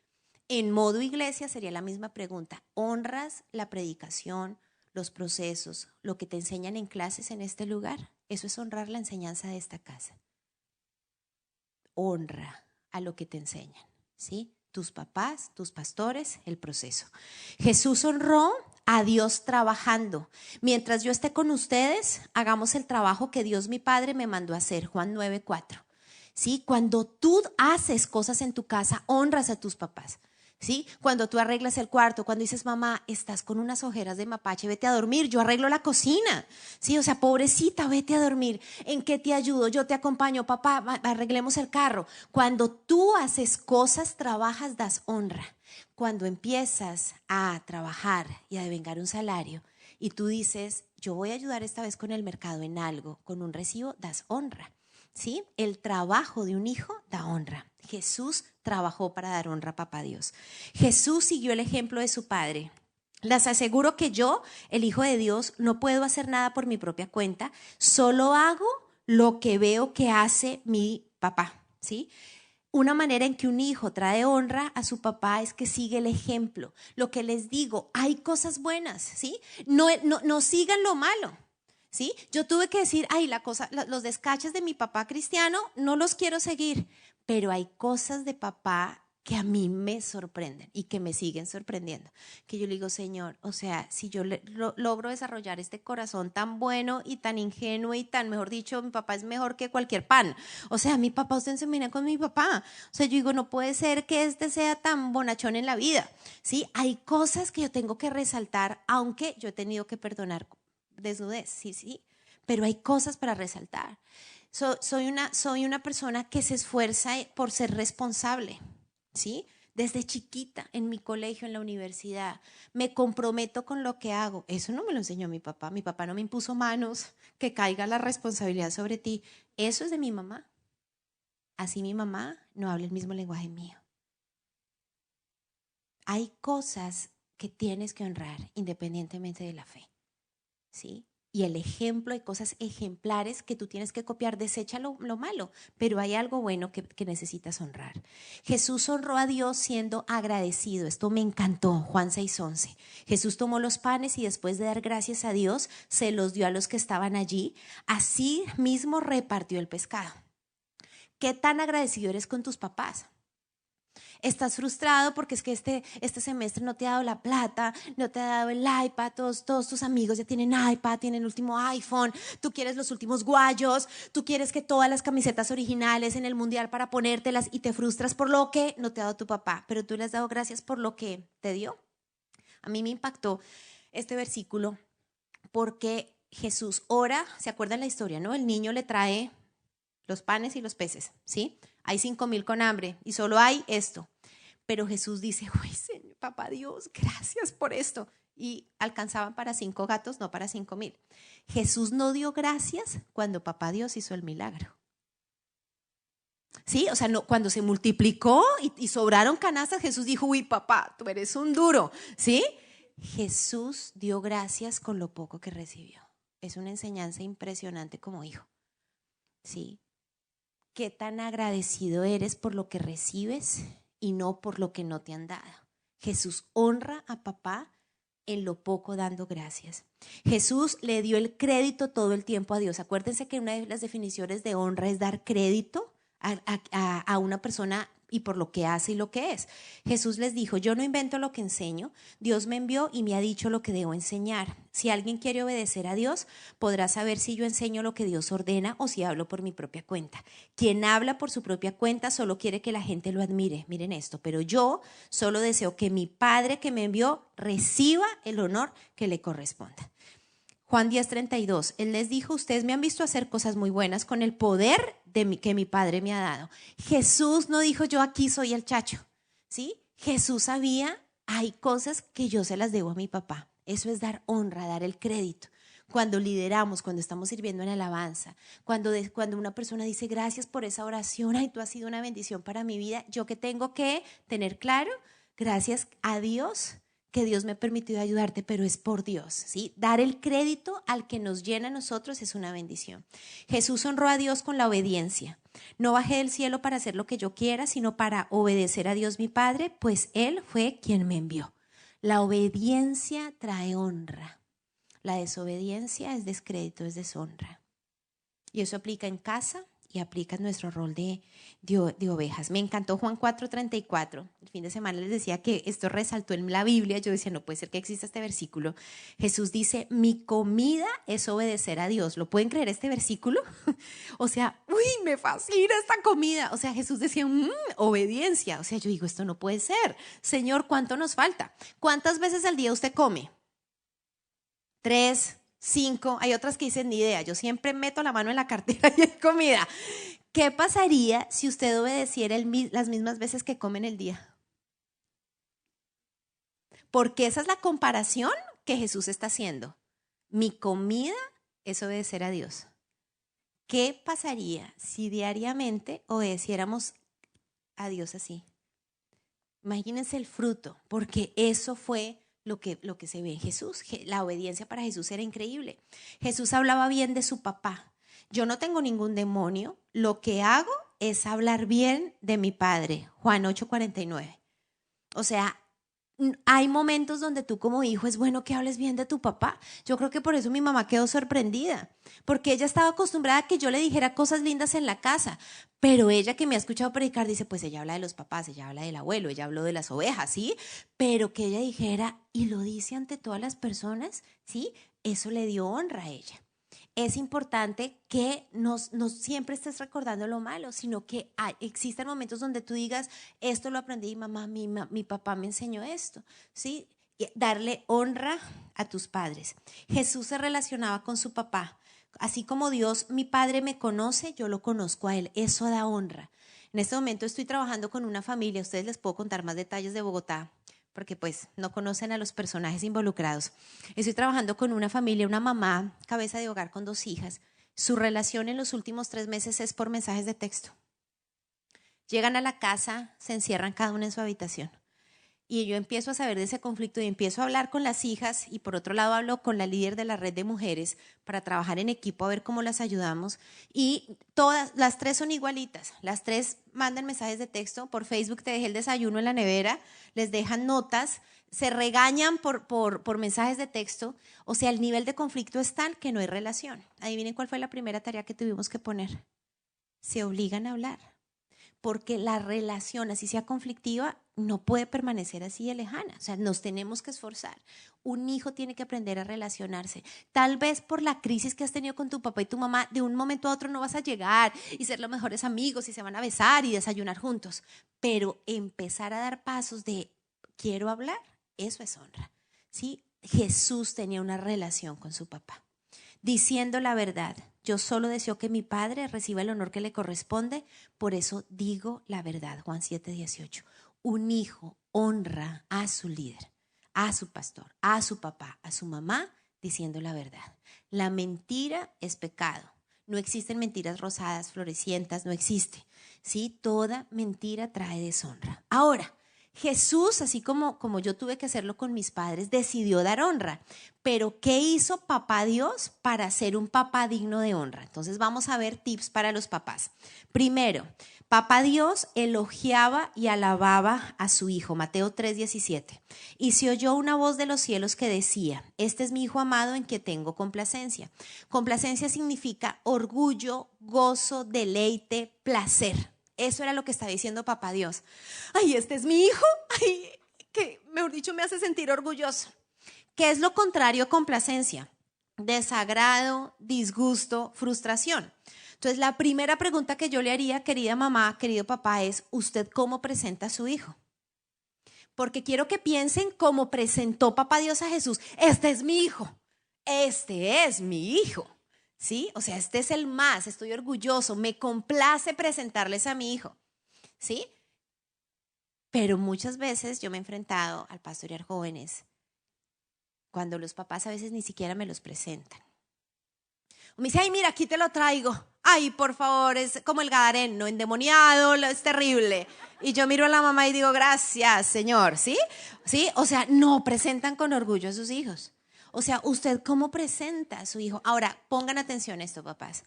En modo iglesia sería la misma pregunta. ¿Honras la predicación, los procesos, lo que te enseñan en clases en este lugar? Eso es honrar la enseñanza de esta casa. Honra a lo que te enseñan, ¿sí? Tus papás, tus pastores, el proceso. Jesús honró a Dios trabajando. Mientras yo esté con ustedes, hagamos el trabajo que Dios mi Padre me mandó a hacer, Juan 9:4. ¿Sí? Cuando tú haces cosas en tu casa, honras a tus papás. ¿Sí? Cuando tú arreglas el cuarto, cuando dices, mamá, estás con unas ojeras de mapache, vete a dormir, yo arreglo la cocina. ¿Sí? O sea, pobrecita, vete a dormir. ¿En qué te ayudo? Yo te acompaño, papá, arreglemos el carro. Cuando tú haces cosas, trabajas, das honra. Cuando empiezas a trabajar y a devengar un salario y tú dices, yo voy a ayudar esta vez con el mercado en algo, con un recibo, das honra. ¿Sí? El trabajo de un hijo da honra. Jesús trabajó para dar honra a papá Dios. Jesús siguió el ejemplo de su padre. Les aseguro que yo, el Hijo de Dios, no puedo hacer nada por mi propia cuenta, solo hago lo que veo que hace mi papá, ¿sí? Una manera en que un hijo trae honra a su papá es que sigue el ejemplo. Lo que les digo, hay cosas buenas, ¿sí? No sigan lo malo. ¿Sí? Yo tuve que decir, ay, los descaches de mi papá cristiano no los quiero seguir, pero hay cosas de papá que a mí me sorprenden y que me siguen sorprendiendo, que yo le digo, Señor, o sea, si yo logro desarrollar este corazón tan bueno y tan ingenuo y tan, mejor dicho, mi papá es mejor que cualquier pan, o sea, mi papá, usted se mira con mi papá, o sea, yo digo, no puede ser que este sea tan bonachón en la vida, ¿sí? Hay cosas que yo tengo que resaltar, aunque yo he tenido que perdonar desnudez, sí, pero hay cosas para resaltar. Soy una persona que se esfuerza por ser responsable, ¿sí? Desde chiquita, en mi colegio, en la universidad, me comprometo con lo que hago. Eso no me lo enseñó mi papá no me impuso manos, que caiga la responsabilidad sobre ti. Eso es de mi mamá. Así mi mamá no habla el mismo lenguaje mío. Hay cosas que tienes que honrar independientemente de la fe. ¿Sí? Y el ejemplo, hay cosas ejemplares que tú tienes que copiar, desecha lo malo, pero hay algo bueno que necesitas honrar. Jesús honró a Dios siendo agradecido, esto me encantó, Juan 6:11. Jesús tomó los panes y después de dar gracias a Dios, se los dio a los que estaban allí, así mismo repartió el pescado. ¿Qué tan agradecido eres con tus papás? Estás frustrado porque es que este semestre no te ha dado la plata, no te ha dado el iPad, todos tus amigos ya tienen iPad, tienen el último iPhone, tú quieres los últimos guayos, tú quieres que todas las camisetas originales en el mundial para ponértelas y te frustras por lo que no te ha dado tu papá, pero tú le has dado gracias por lo que te dio. A mí me impactó este versículo porque Jesús ora, ¿se acuerdan la historia, no? El niño le trae los panes y los peces, ¿sí? Hay 5,000 con hambre y solo hay esto. Pero Jesús dice, uy, Señor, papá Dios, gracias por esto. Y alcanzaban para 5 gatos, no para 5,000. Jesús no dio gracias cuando papá Dios hizo el milagro. Sí, o sea, no, cuando se multiplicó y sobraron canastas, Jesús dijo, uy, papá, tú eres un duro, ¿sí? Jesús dio gracias con lo poco que recibió. Es una enseñanza impresionante como hijo, ¿sí? ¿Qué tan agradecido eres por lo que recibes y no por lo que no te han dado? Jesús honra a papá en lo poco dando gracias. Jesús le dio el crédito todo el tiempo a Dios. Acuérdense que una de las definiciones de honra es dar crédito a una persona y por lo que hace y lo que es. Jesús les dijo, yo no invento lo que enseño, Dios me envió y me ha dicho lo que debo enseñar. Si alguien quiere obedecer a Dios, podrá saber si yo enseño lo que Dios ordena o si hablo por mi propia cuenta. Quien habla por su propia cuenta solo quiere que la gente lo admire. Miren esto, pero yo solo deseo que mi Padre que me envió reciba el honor que le corresponda. Juan 10:32, Él les dijo, ustedes me han visto hacer cosas muy buenas con el poder que mi Padre me ha dado. Jesús no dijo, yo aquí soy el chacho, ¿sí? Jesús sabía, hay cosas que yo se las debo a mi papá. Eso es dar honra, dar el crédito. Cuando lideramos, cuando estamos sirviendo en alabanza, cuando una persona dice, gracias por esa oración, ay, tú has sido una bendición para mi vida, yo que tengo que tener claro, gracias a Dios, que Dios me ha permitido ayudarte, pero es por Dios, ¿sí? Dar el crédito al que nos llena a nosotros es una bendición. Jesús honró a Dios con la obediencia. No bajé del cielo para hacer lo que yo quiera, sino para obedecer a Dios mi Padre, pues Él fue quien me envió. La obediencia trae honra. La desobediencia es descrédito, es deshonra. Y eso aplica en casa y aplica en nuestro rol de ovejas. Me encantó Juan 4:34. El fin de semana les decía que esto resaltó en la Biblia. Yo decía, no puede ser que exista este versículo. Jesús dice, mi comida es obedecer a Dios. ¿Lo pueden creer este versículo? O sea, uy, me fascina esta comida. O sea, Jesús decía, obediencia. O sea, yo digo, esto no puede ser. Señor, ¿cuánto nos falta? ¿Cuántas veces al día usted come? 3, 5, hay otras que dicen ni idea. Yo siempre meto la mano en la cartera y hay comida. ¿Qué pasaría si usted obedeciera las mismas veces que come en el día? Porque esa es la comparación que Jesús está haciendo. Mi comida es obedecer a Dios. ¿Qué pasaría si diariamente obedeciéramos a Dios así? Imagínense el fruto, porque eso fue lo que se ve en Jesús. La obediencia para Jesús era increíble. Jesús hablaba bien de su papá. Yo no tengo ningún demonio, lo que hago es hablar bien de mi Padre. Juan 8:49. O sea, hay momentos donde tú como hijo es bueno que hables bien de tu papá. Yo creo que por eso mi mamá quedó sorprendida, porque ella estaba acostumbrada a que yo le dijera cosas lindas en la casa, pero ella que me ha escuchado predicar dice, pues ella habla de los papás, ella habla del abuelo, ella habló de las ovejas, ¿sí? Pero que ella dijera, y lo dice ante todas las personas, ¿sí? Eso le dio honra a ella. Es importante que no siempre estés recordando lo malo, sino que existen momentos donde tú digas, esto lo aprendí, mamá, mi papá me enseñó esto, ¿sí? Y darle honra a tus padres. Jesús se relacionaba con su papá. Así como Dios, mi Padre me conoce, yo lo conozco a Él. Eso da honra. En este momento estoy trabajando con una familia, ustedes les puedo contar más detalles de Bogotá, porque pues no conocen a los personajes involucrados. Estoy trabajando con una familia, una mamá, cabeza de hogar con 2 hijas. Su relación en los últimos 3 meses es por mensajes de texto. Llegan a la casa, se encierran cada una en su habitación. Y yo empiezo a saber de ese conflicto y empiezo a hablar con las hijas y por otro lado hablo con la líder de la red de mujeres para trabajar en equipo a ver cómo las ayudamos. Y todas, las 3 son igualitas. Las 3 mandan mensajes de texto. Por Facebook te dejé el desayuno en la nevera, les dejan notas, se regañan por mensajes de texto. O sea, el nivel de conflicto es tal que no hay relación. Adivinen cuál fue la primera tarea que tuvimos que poner. Se obligan a hablar. Porque la relación, así sea conflictiva, no puede permanecer así de lejana. O sea, nos tenemos que esforzar. Un hijo tiene que aprender a relacionarse. Tal vez por la crisis que has tenido con tu papá y tu mamá, de un momento a otro no vas a llegar y ser los mejores amigos y se van a besar y desayunar juntos. Pero empezar a dar pasos de quiero hablar, eso es honra. ¿Sí? Jesús tenía una relación con su papá, diciendo la verdad. Yo solo deseo que mi Padre reciba el honor que le corresponde, por eso digo la verdad. Juan 7:18. Un hijo honra a su líder, a su pastor, a su papá, a su mamá, diciendo la verdad. La mentira es pecado. No existen mentiras rosadas, florecientas, no existe. ¿Sí? Toda mentira trae deshonra. Ahora, Jesús, así como yo tuve que hacerlo con mis padres, decidió dar honra. Pero ¿qué hizo papá Dios para ser un papá digno de honra? Entonces vamos a ver tips para los papás. Primero, papá Dios elogiaba y alababa a su hijo, Mateo 3:17. Y se oyó una voz de los cielos que decía, este es mi hijo amado en que tengo complacencia. Complacencia significa orgullo, gozo, deleite, placer. Eso era lo que estaba diciendo papá Dios. Ay, este es mi hijo. Ay, que mejor dicho me hace sentir orgulloso. ¿Qué es lo contrario a complacencia? Desagrado, disgusto, frustración. Entonces, la primera pregunta que yo le haría, querida mamá, querido papá, es: ¿usted cómo presenta a su hijo? Porque quiero que piensen cómo presentó papá Dios a Jesús. Este es mi hijo. Este es mi hijo. ¿Sí? O sea, este es el más. Estoy orgulloso. Me complace presentarles a mi hijo. ¿Sí? Pero muchas veces yo me he enfrentado al pastorear jóvenes cuando los papás a veces ni siquiera me los presentan. Me dice: ay, mira, aquí te lo traigo. Ay, por favor, es como el gadareno, endemoniado, es terrible. Y yo miro a la mamá y digo: gracias, Señor. ¿Sí? ¿Sí? O sea, no presentan con orgullo a sus hijos. O sea, ¿usted cómo presenta a su hijo? Ahora, pongan atención a esto, papás.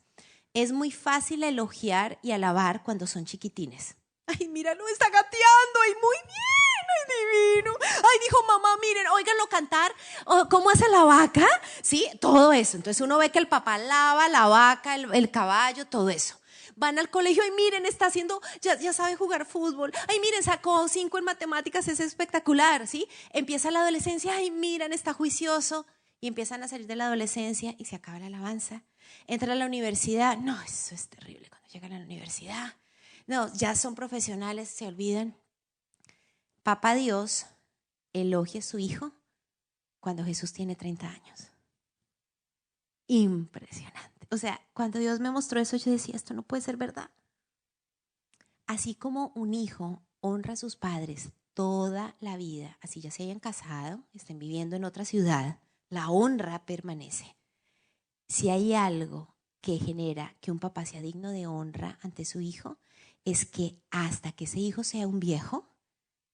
Es muy fácil elogiar y alabar cuando son chiquitines. Ay, míralo, está gateando, ay, muy bien, ay, divino. Ay, dijo mamá, miren, óiganlo cantar, ¿cómo hace la vaca? Sí, todo eso. Entonces uno ve que el papá lava la vaca, el caballo, todo eso. Van al colegio y miren, está haciendo, ya sabe jugar fútbol. Ay, miren, sacó 5 en matemáticas, es espectacular, ¿sí? Empieza la adolescencia, ay, miren, está juicioso. Y empiezan a salir de la adolescencia y se acaba la alabanza. Entra a la universidad, no, eso es terrible cuando llegan a la universidad. No, ya son profesionales, se olvidan. Papá Dios elogia a su hijo cuando Jesús tiene 30 años. Impresionante. O sea, cuando Dios me mostró eso, yo decía: esto no puede ser verdad. Así como un hijo honra a sus padres toda la vida, así ya se hayan casado, estén viviendo en otra ciudad, la honra permanece. Si hay algo que genera que un papá sea digno de honra ante su hijo, es que hasta que ese hijo sea un viejo,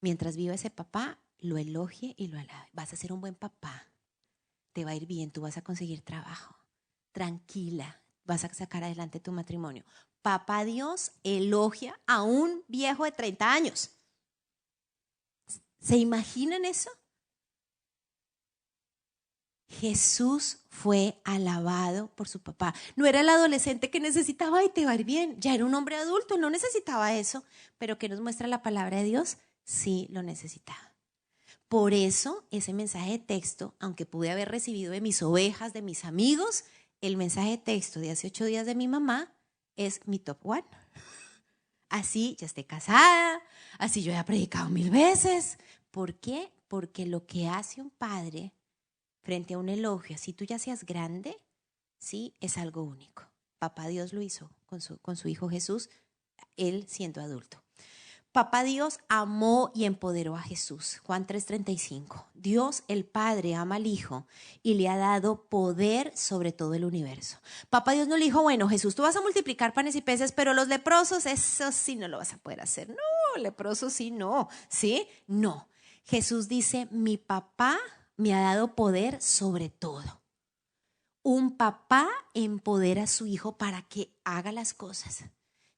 mientras viva ese papá, lo elogie y lo alabe. Vas a ser un buen papá, te va a ir bien, tú vas a conseguir trabajo, tranquila, vas a sacar adelante tu matrimonio. Papá Dios elogia a un viejo de 30 años. ¿Se imaginan eso? Jesús fue alabado por su papá. No era el adolescente que necesitaba: y te va a ir bien. Ya era un hombre adulto, no necesitaba eso. Pero ¿qué nos muestra la palabra de Dios? Sí lo necesitaba. Por eso ese mensaje de texto, aunque pude haber recibido de mis ovejas, de mis amigos, el mensaje de texto de hace 8 días de mi mamá es mi top 1. Así ya esté casada, así yo he predicado 1000 veces. ¿Por qué? Porque lo que hace un padre frente a un elogio, así tú ya seas grande, sí, es algo único. Papá Dios lo hizo con su hijo Jesús, él siendo adulto. Papá Dios amó y empoderó a Jesús. Juan 3:35. Dios el Padre ama al Hijo y le ha dado poder sobre todo el universo. Papá Dios no le dijo: bueno, Jesús, tú vas a multiplicar panes y peces, pero los leprosos, eso sí no lo vas a poder hacer. No, leprosos sí, no. ¿Sí? No. Jesús dice: mi papá me ha dado poder sobre todo. Un papá empodera a su hijo para que haga las cosas,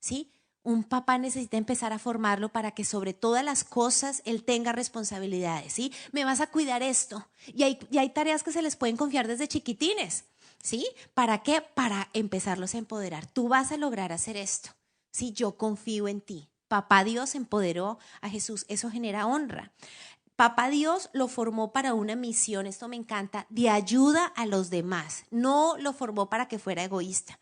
¿sí? Un papá necesita empezar a formarlo para que sobre todas las cosas él tenga responsabilidades, ¿sí? Me vas a cuidar esto. Y hay tareas que se les pueden confiar desde chiquitines, ¿sí? ¿Para qué? Para empezarlos a empoderar. Tú vas a lograr hacer esto, ¿sí? Yo confío en ti. Papá Dios empoderó a Jesús. Eso genera honra. Papá Dios lo formó para una misión, esto me encanta, de ayuda a los demás. No lo formó para que fuera egoísta.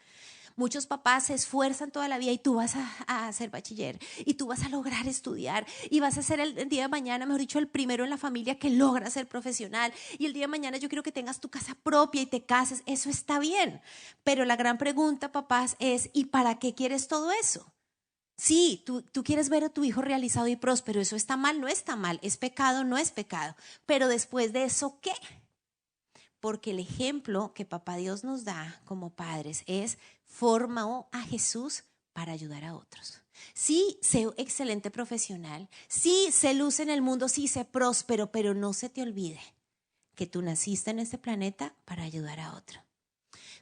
Muchos papás se esfuerzan toda la vida y tú vas a ser bachiller y tú vas a lograr estudiar y vas a ser el día de mañana, mejor dicho, el primero en la familia que logra ser profesional, y el día de mañana yo quiero que tengas tu casa propia y te cases. Eso está bien, pero la gran pregunta, papás, es: ¿y para qué quieres todo eso? Sí, tú quieres ver a tu hijo realizado y próspero. ¿Eso está mal? No está mal. ¿Es pecado? No es pecado. Pero después de eso, ¿qué? Porque el ejemplo que papá Dios nos da como padres es: formó a Jesús para ayudar a otros. Sí, sé excelente profesional. Sí, sé luz en el mundo. Sí, sé próspero. Pero no se te olvide que tú naciste en este planeta para ayudar a otro.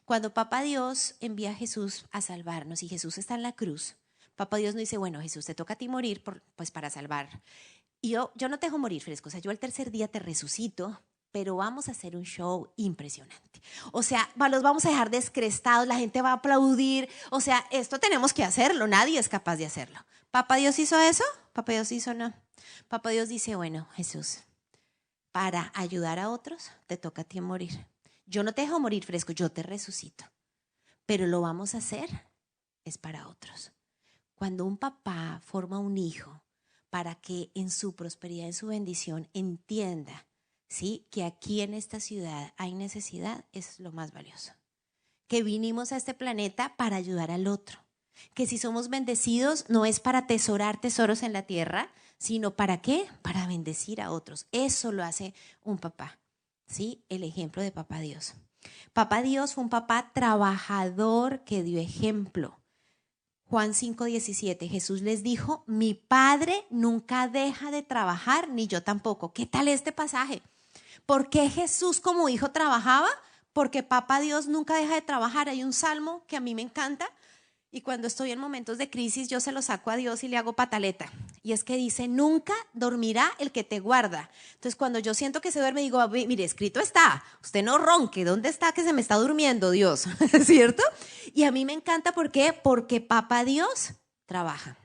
Cuando papá Dios envía a Jesús a salvarnos y Jesús está en la cruz, papá Dios no dice: bueno, Jesús, te toca a ti morir pues para salvar. Y yo no te dejo morir, fresco. O sea, yo al tercer día te resucito, pero vamos a hacer un show impresionante. O sea, los vamos a dejar descrestados, la gente va a aplaudir. O sea, esto tenemos que hacerlo, nadie es capaz de hacerlo. ¿Papá Dios hizo eso? ¿Papá Dios hizo no? Papá Dios dice, bueno, Jesús, para ayudar a otros te toca a ti morir. Yo no te dejo morir fresco, yo te resucito. Pero lo vamos a hacer es para otros. Cuando un papá forma un hijo para que en su prosperidad, en su bendición, entienda, ¿sí?, que aquí en esta ciudad hay necesidad, es lo más valioso. Que vinimos a este planeta para ayudar al otro. Que si somos bendecidos no es para atesorar tesoros en la tierra, sino ¿para qué? Para bendecir a otros. Eso lo hace un papá, ¿sí? El ejemplo de papá Dios. Papá Dios fue un papá trabajador que dio ejemplo. Juan 5:17, Jesús les dijo, mi Padre nunca deja de trabajar, ni yo tampoco. ¿Qué tal este pasaje? ¿Por qué Jesús como hijo trabajaba? Porque papá Dios nunca deja de trabajar. Hay un salmo que a mí me encanta y cuando estoy en momentos de crisis yo se lo saco a Dios y le hago pataleta. Y es que dice, nunca dormirá el que te guarda. Entonces cuando yo siento que se duerme digo, mire, escrito está, usted no ronque, ¿dónde está que se me está durmiendo Dios? ¿Cierto? Y a mí me encanta, ¿por qué? Porque papá Dios trabaja.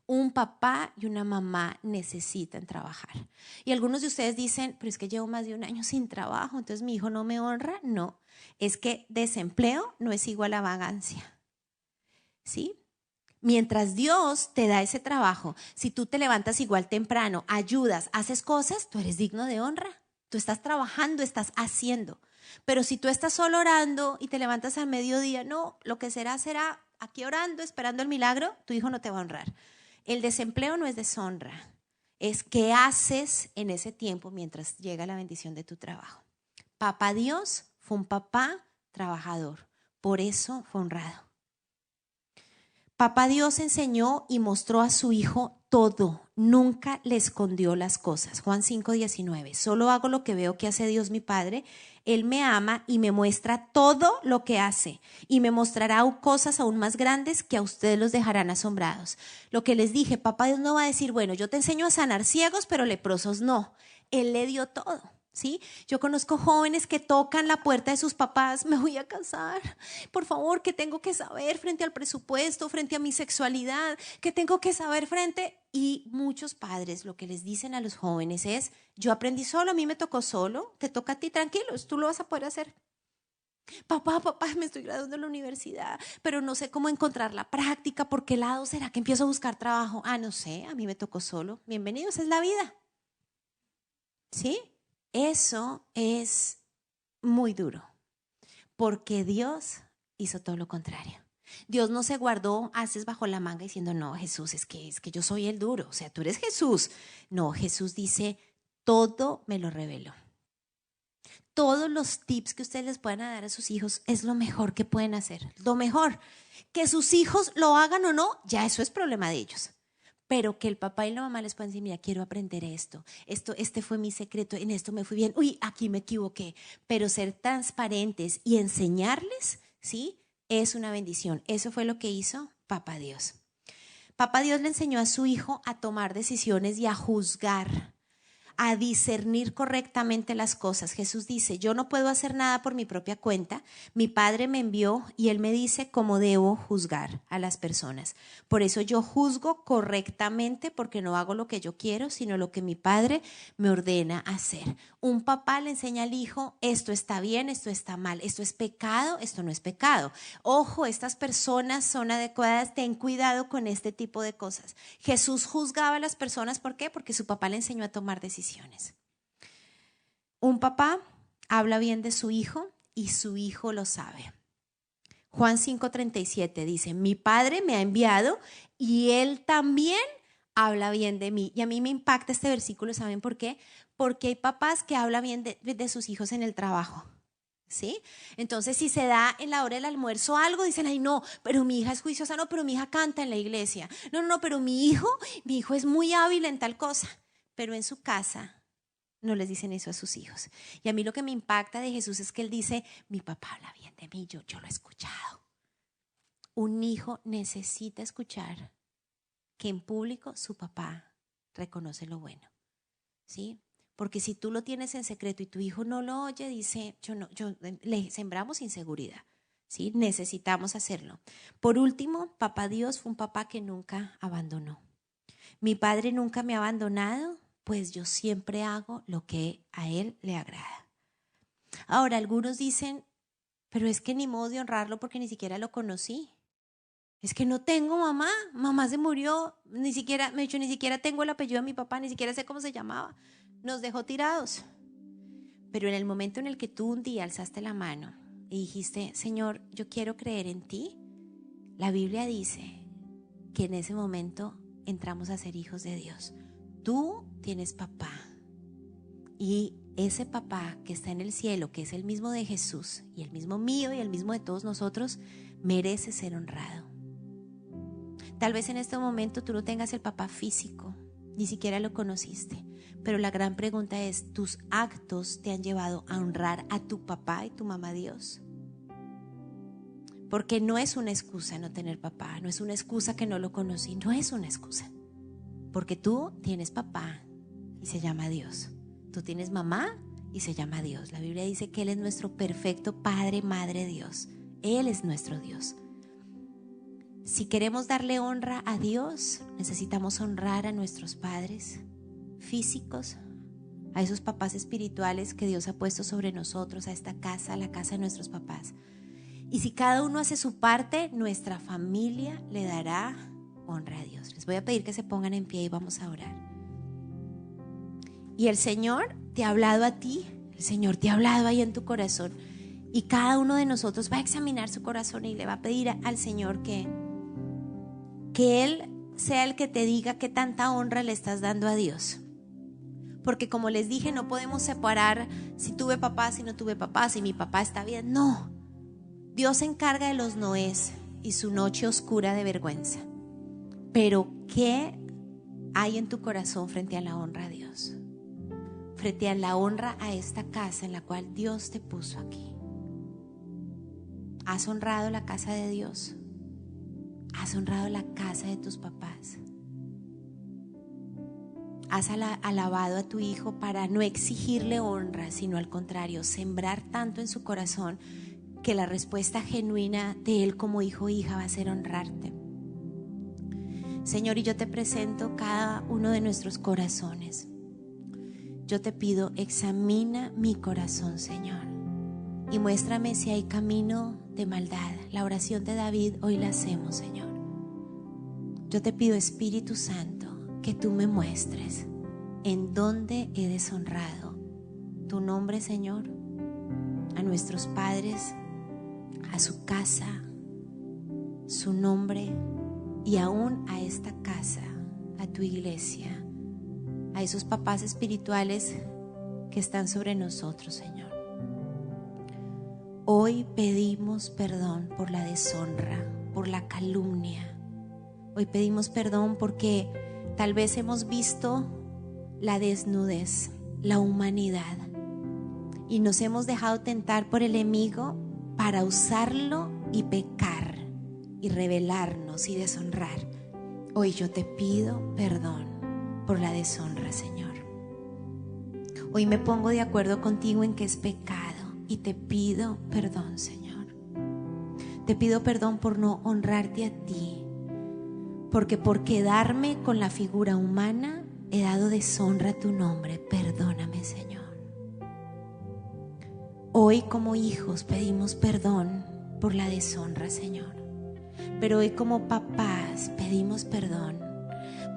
Un papá y una mamá necesitan trabajar. Y algunos de ustedes dicen, pero es que llevo más de un año sin trabajo, entonces mi hijo no me honra. No, es que desempleo no es igual a vagancia. ¿Sí? Mientras Dios te da ese trabajo, si tú te levantas igual temprano, ayudas, haces cosas, tú eres digno de honra. Tú estás trabajando, estás haciendo. Pero si tú estás solo orando y te levantas a mediodía, no, lo que será, será aquí orando, esperando el milagro, tu hijo no te va a honrar. El desempleo no es deshonra, es qué haces en ese tiempo mientras llega la bendición de tu trabajo. Papá Dios fue un papá trabajador, por eso fue honrado. Papá Dios enseñó y mostró a su hijo todo, nunca le escondió las cosas. Juan 5:19, solo hago lo que veo que hace Dios mi Padre, Él me ama y me muestra todo lo que hace y me mostrará cosas aún más grandes que a ustedes los dejarán asombrados. Lo que les dije, Papá Dios no va a decir, bueno, yo te enseño a sanar ciegos, pero leprosos no. Él le dio todo. ¿Sí? Yo conozco jóvenes que tocan la puerta de sus papás, me voy a casar, por favor, ¿qué tengo que saber frente al presupuesto, frente a mi sexualidad? ¿Qué tengo que saber frente? Y muchos padres lo que les dicen a los jóvenes es, yo aprendí solo, a mí me tocó solo, te toca a ti, tranquilos, tú lo vas a poder hacer. Papá, me estoy graduando en la universidad, pero no sé cómo encontrar la práctica, ¿por qué lado será que empiezo a buscar trabajo? Ah, no sé, a mí me tocó solo, bienvenidos, es la vida. ¿Sí? Eso es muy duro, porque Dios hizo todo lo contrario. Dios no se guardó haces bajo la manga diciendo, no, Jesús, es que yo soy el duro, o sea, tú eres Jesús. No, Jesús dice, todo me lo reveló. Todos los tips que ustedes les puedan dar a sus hijos es lo mejor que pueden hacer, lo mejor. Que sus hijos lo hagan o no, ya eso es problema de ellos. Pero que el papá y la mamá les puedan decir, mira, quiero aprender esto, este fue mi secreto, en esto me fui bien, uy, aquí me equivoqué. Pero ser transparentes y enseñarles, ¿sí? Es una bendición. Eso fue lo que hizo Papá Dios. Papá Dios le enseñó a su hijo a tomar decisiones y a juzgar, a discernir correctamente las cosas. Jesús dice, yo no puedo hacer nada por mi propia cuenta, mi Padre me envió y Él me dice cómo debo juzgar a las personas. Por eso yo juzgo correctamente porque no hago lo que yo quiero, sino lo que mi Padre me ordena hacer. Un papá le enseña al hijo, esto está bien, esto está mal, esto es pecado, esto no es pecado. Ojo, estas personas son adecuadas, ten cuidado con este tipo de cosas. Jesús juzgaba a las personas, ¿por qué? Porque su papá le enseñó a tomar decisiones. Un papá habla bien de su hijo y su hijo lo sabe. Juan 5:37 dice, mi Padre me ha enviado y Él también habla bien de mí. Y a mí me impacta este versículo, ¿saben por qué? Porque hay papás que hablan bien de sus hijos en el trabajo. ¿Sí? Entonces, si se da en la hora del almuerzo algo, dicen, ay, no, pero mi hija es juiciosa, no, pero mi hija canta en la iglesia. No, pero mi hijo es muy hábil en tal cosa. Pero en su casa no les dicen eso a sus hijos. Y a mí lo que me impacta de Jesús es que Él dice, mi papá habla bien de mí, yo lo he escuchado. Un hijo necesita escuchar que en público su papá reconoce lo bueno. ¿Sí? Porque si tú lo tienes en secreto y tu hijo no lo oye, dice, le sembramos inseguridad. ¿sí? Necesitamos hacerlo. Por último, papá Dios fue un papá que nunca abandonó. Mi padre nunca me ha abandonado, pues yo siempre hago lo que a él le agrada. Ahora, algunos dicen, pero es que ni modo de honrarlo porque ni siquiera lo conocí. Es que no tengo mamá, mamá se murió, ni siquiera tengo el apellido de mi papá, ni siquiera sé cómo se llamaba, nos dejó tirados. Pero en el momento en el que tú un día alzaste la mano y dijiste, Señor, yo quiero creer en ti, la Biblia dice que en ese momento entramos a ser hijos de Dios. Tú tienes papá y ese papá que está en el cielo, que es el mismo de Jesús y el mismo mío y el mismo de todos nosotros, merece ser honrado. Tal vez en este momento tú no tengas el papá físico, ni siquiera lo conociste, pero la gran pregunta es, ¿tus actos te han llevado a honrar a tu papá y tu mamá Dios? Porque no es una excusa no tener papá, no es una excusa que no lo conocí, no es una excusa. Porque tú tienes papá y se llama Dios. Tú tienes mamá y se llama Dios. La Biblia dice que Él es nuestro perfecto Padre, Madre Dios. Él es nuestro Dios. Si queremos darle honra a Dios, necesitamos honrar a nuestros padres físicos, a esos papás espirituales que Dios ha puesto sobre nosotros, a esta casa, a la casa de nuestros papás. Y si cada uno hace su parte, nuestra familia le dará honra a Dios. Les voy a pedir que se pongan en pie y vamos a orar. Y el Señor te ha hablado a ti, el Señor te ha hablado ahí en tu corazón. Y cada uno de nosotros va a examinar su corazón y le va a pedir al Señor que Él sea el que te diga qué tanta honra le estás dando a Dios. Porque como les dije, no podemos separar si tuve papá, si no tuve papá, si mi papá está bien. No, Dios se encarga de los noés y su noche oscura de vergüenza. Pero ¿qué hay en tu corazón frente a la honra a Dios? Frente a la honra a esta casa en la cual Dios te puso aquí. ¿Has honrado la casa de Dios? ¿Has honrado la casa de tus papás? ¿Has alabado a tu hijo para no exigirle honra, sino al contrario, sembrar tanto en su corazón que la respuesta genuina de él como hijo o hija va a ser honrarte? Señor, y yo te presento cada uno de nuestros corazones. Yo te pido, examina mi corazón, Señor, y muéstrame si hay camino de maldad. La oración de David hoy la hacemos, Señor. Yo te pido, Espíritu Santo, que tú me muestres en dónde he deshonrado tu nombre, Señor, a nuestros padres, a su casa, su nombre y aún a esta casa, a tu iglesia, a esos papás espirituales que están sobre nosotros, Señor. Hoy pedimos perdón por la deshonra, por la calumnia. Hoy pedimos perdón porque tal vez hemos visto la desnudez, la humanidad, y nos hemos dejado tentar por el enemigo para usarlo y pecar y rebelarnos y deshonrar. Hoy yo te pido perdón por la deshonra, Señor. Hoy me pongo de acuerdo contigo en que es pecado y te pido perdón, Señor. Te pido perdón por no honrarte a ti, porque por quedarme con la figura humana he dado deshonra a tu nombre. Perdóname, Señor. Hoy como hijos pedimos perdón por la deshonra, Señor. Pero hoy como papás pedimos perdón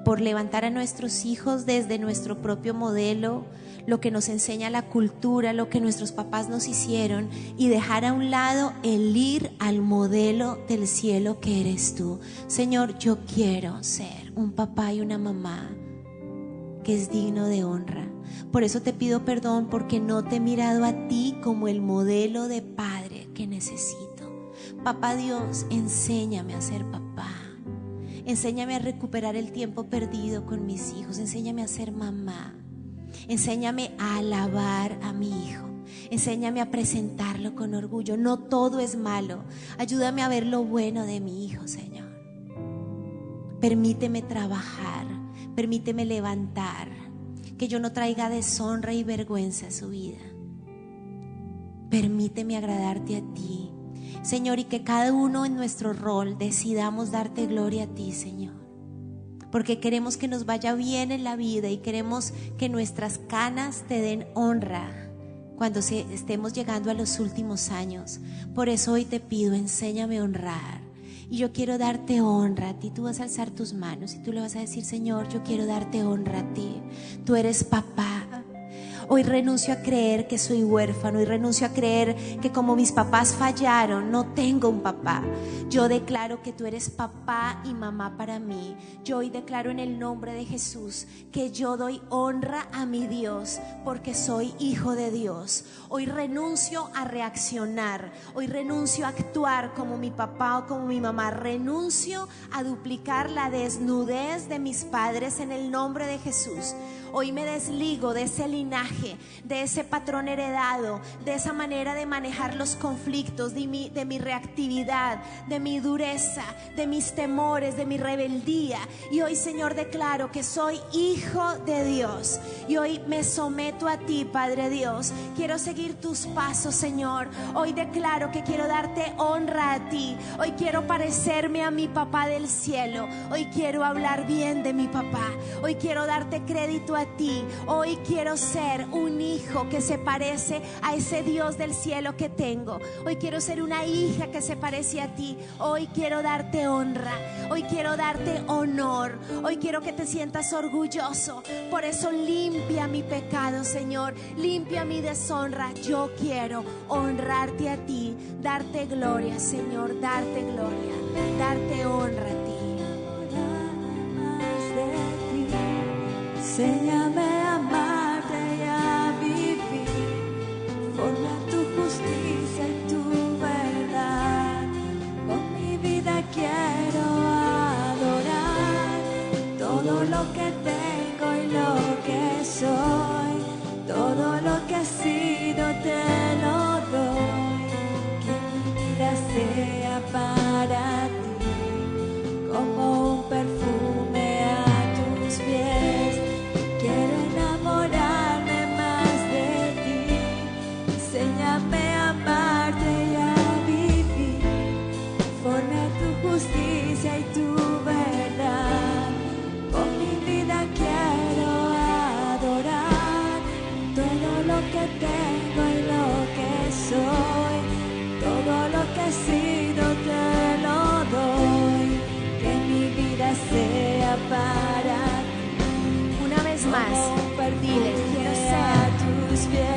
por levantar a nuestros hijos desde nuestro propio modelo, lo que nos enseña la cultura, lo que nuestros papás nos hicieron, y dejar a un lado el ir al modelo del cielo que eres tú. Señor, yo quiero ser un papá y una mamá que es digno de honra. Por eso te pido perdón porque no te he mirado a ti como el modelo de padre que necesito. Papá Dios, enséñame a ser papá. Enséñame a recuperar el tiempo perdido con mis hijos. Enséñame a ser mamá. Enséñame a alabar a mi hijo. Enséñame a presentarlo con orgullo. No todo es malo. Ayúdame a ver lo bueno de mi hijo, Señor. Permíteme trabajar. Permíteme levantar. Que yo no traiga deshonra y vergüenza a su vida. Permíteme agradarte a ti. Señor, y que cada uno en nuestro rol decidamos darte gloria a ti, Señor, porque queremos que nos vaya bien en la vida y queremos que nuestras canas te den honra cuando estemos llegando a los últimos años. Por eso hoy te pido, enséñame a honrar. Y yo quiero darte honra a ti. Tú vas a alzar tus manos y tú le vas a decir: Señor, yo quiero darte honra a ti. Tú eres papá. Hoy renuncio a creer que soy huérfano y renuncio a creer que como mis papás fallaron, no tengo un papá. Yo declaro que tú eres papá y mamá para mí. Yo hoy declaro en el nombre de Jesús que yo doy honra a mi Dios porque soy hijo de Dios. Hoy renuncio a reaccionar. Hoy renuncio a actuar como mi papá o como mi mamá. Renuncio a duplicar la desnudez de mis padres en el nombre de Jesús. Hoy me desligo de ese linaje, de ese patrón heredado, de esa manera de manejar los conflictos, de mi reactividad, de mi dureza, de mis temores, de mi rebeldía. Y hoy, Señor, declaro que soy hijo de Dios. Y hoy me someto a ti, Padre Dios. Quiero seguir tus pasos, Señor. Hoy declaro que quiero darte honra a ti. Hoy quiero parecerme a mi papá del cielo. Hoy quiero hablar bien de mi papá. Hoy quiero darte crédito a ti. Hoy quiero ser un hijo que se parece a ese Dios del cielo que tengo. Hoy quiero ser una hija que se parece a ti. Hoy quiero darte honra. Hoy quiero darte honor. Hoy quiero que te sientas orgulloso. Por eso limpia mi pecado, Señor. Limpia mi deshonra. Yo quiero honrarte a ti, darte gloria, Señor, darte gloria, darte honra a ti. Enséñame a amarte y a vivir conforme a tu justicia y tu verdad. Con mi vida quiero adorar todo lo que tengo y lo que soy. Todo lo que he sido te lo doy. Que mi vida sea para ti como un perfume a tus pies. Quiero enamorarme más de ti. Enséñame a amarte y a vivir conforme a tu justicia y tu verdad. Con mi vida quiero adorar todo lo que tengo y lo que soy. Todo lo que he sido te lo doy. Que mi vida sea para ti. Una vez más, Dile, quiero a tus pies.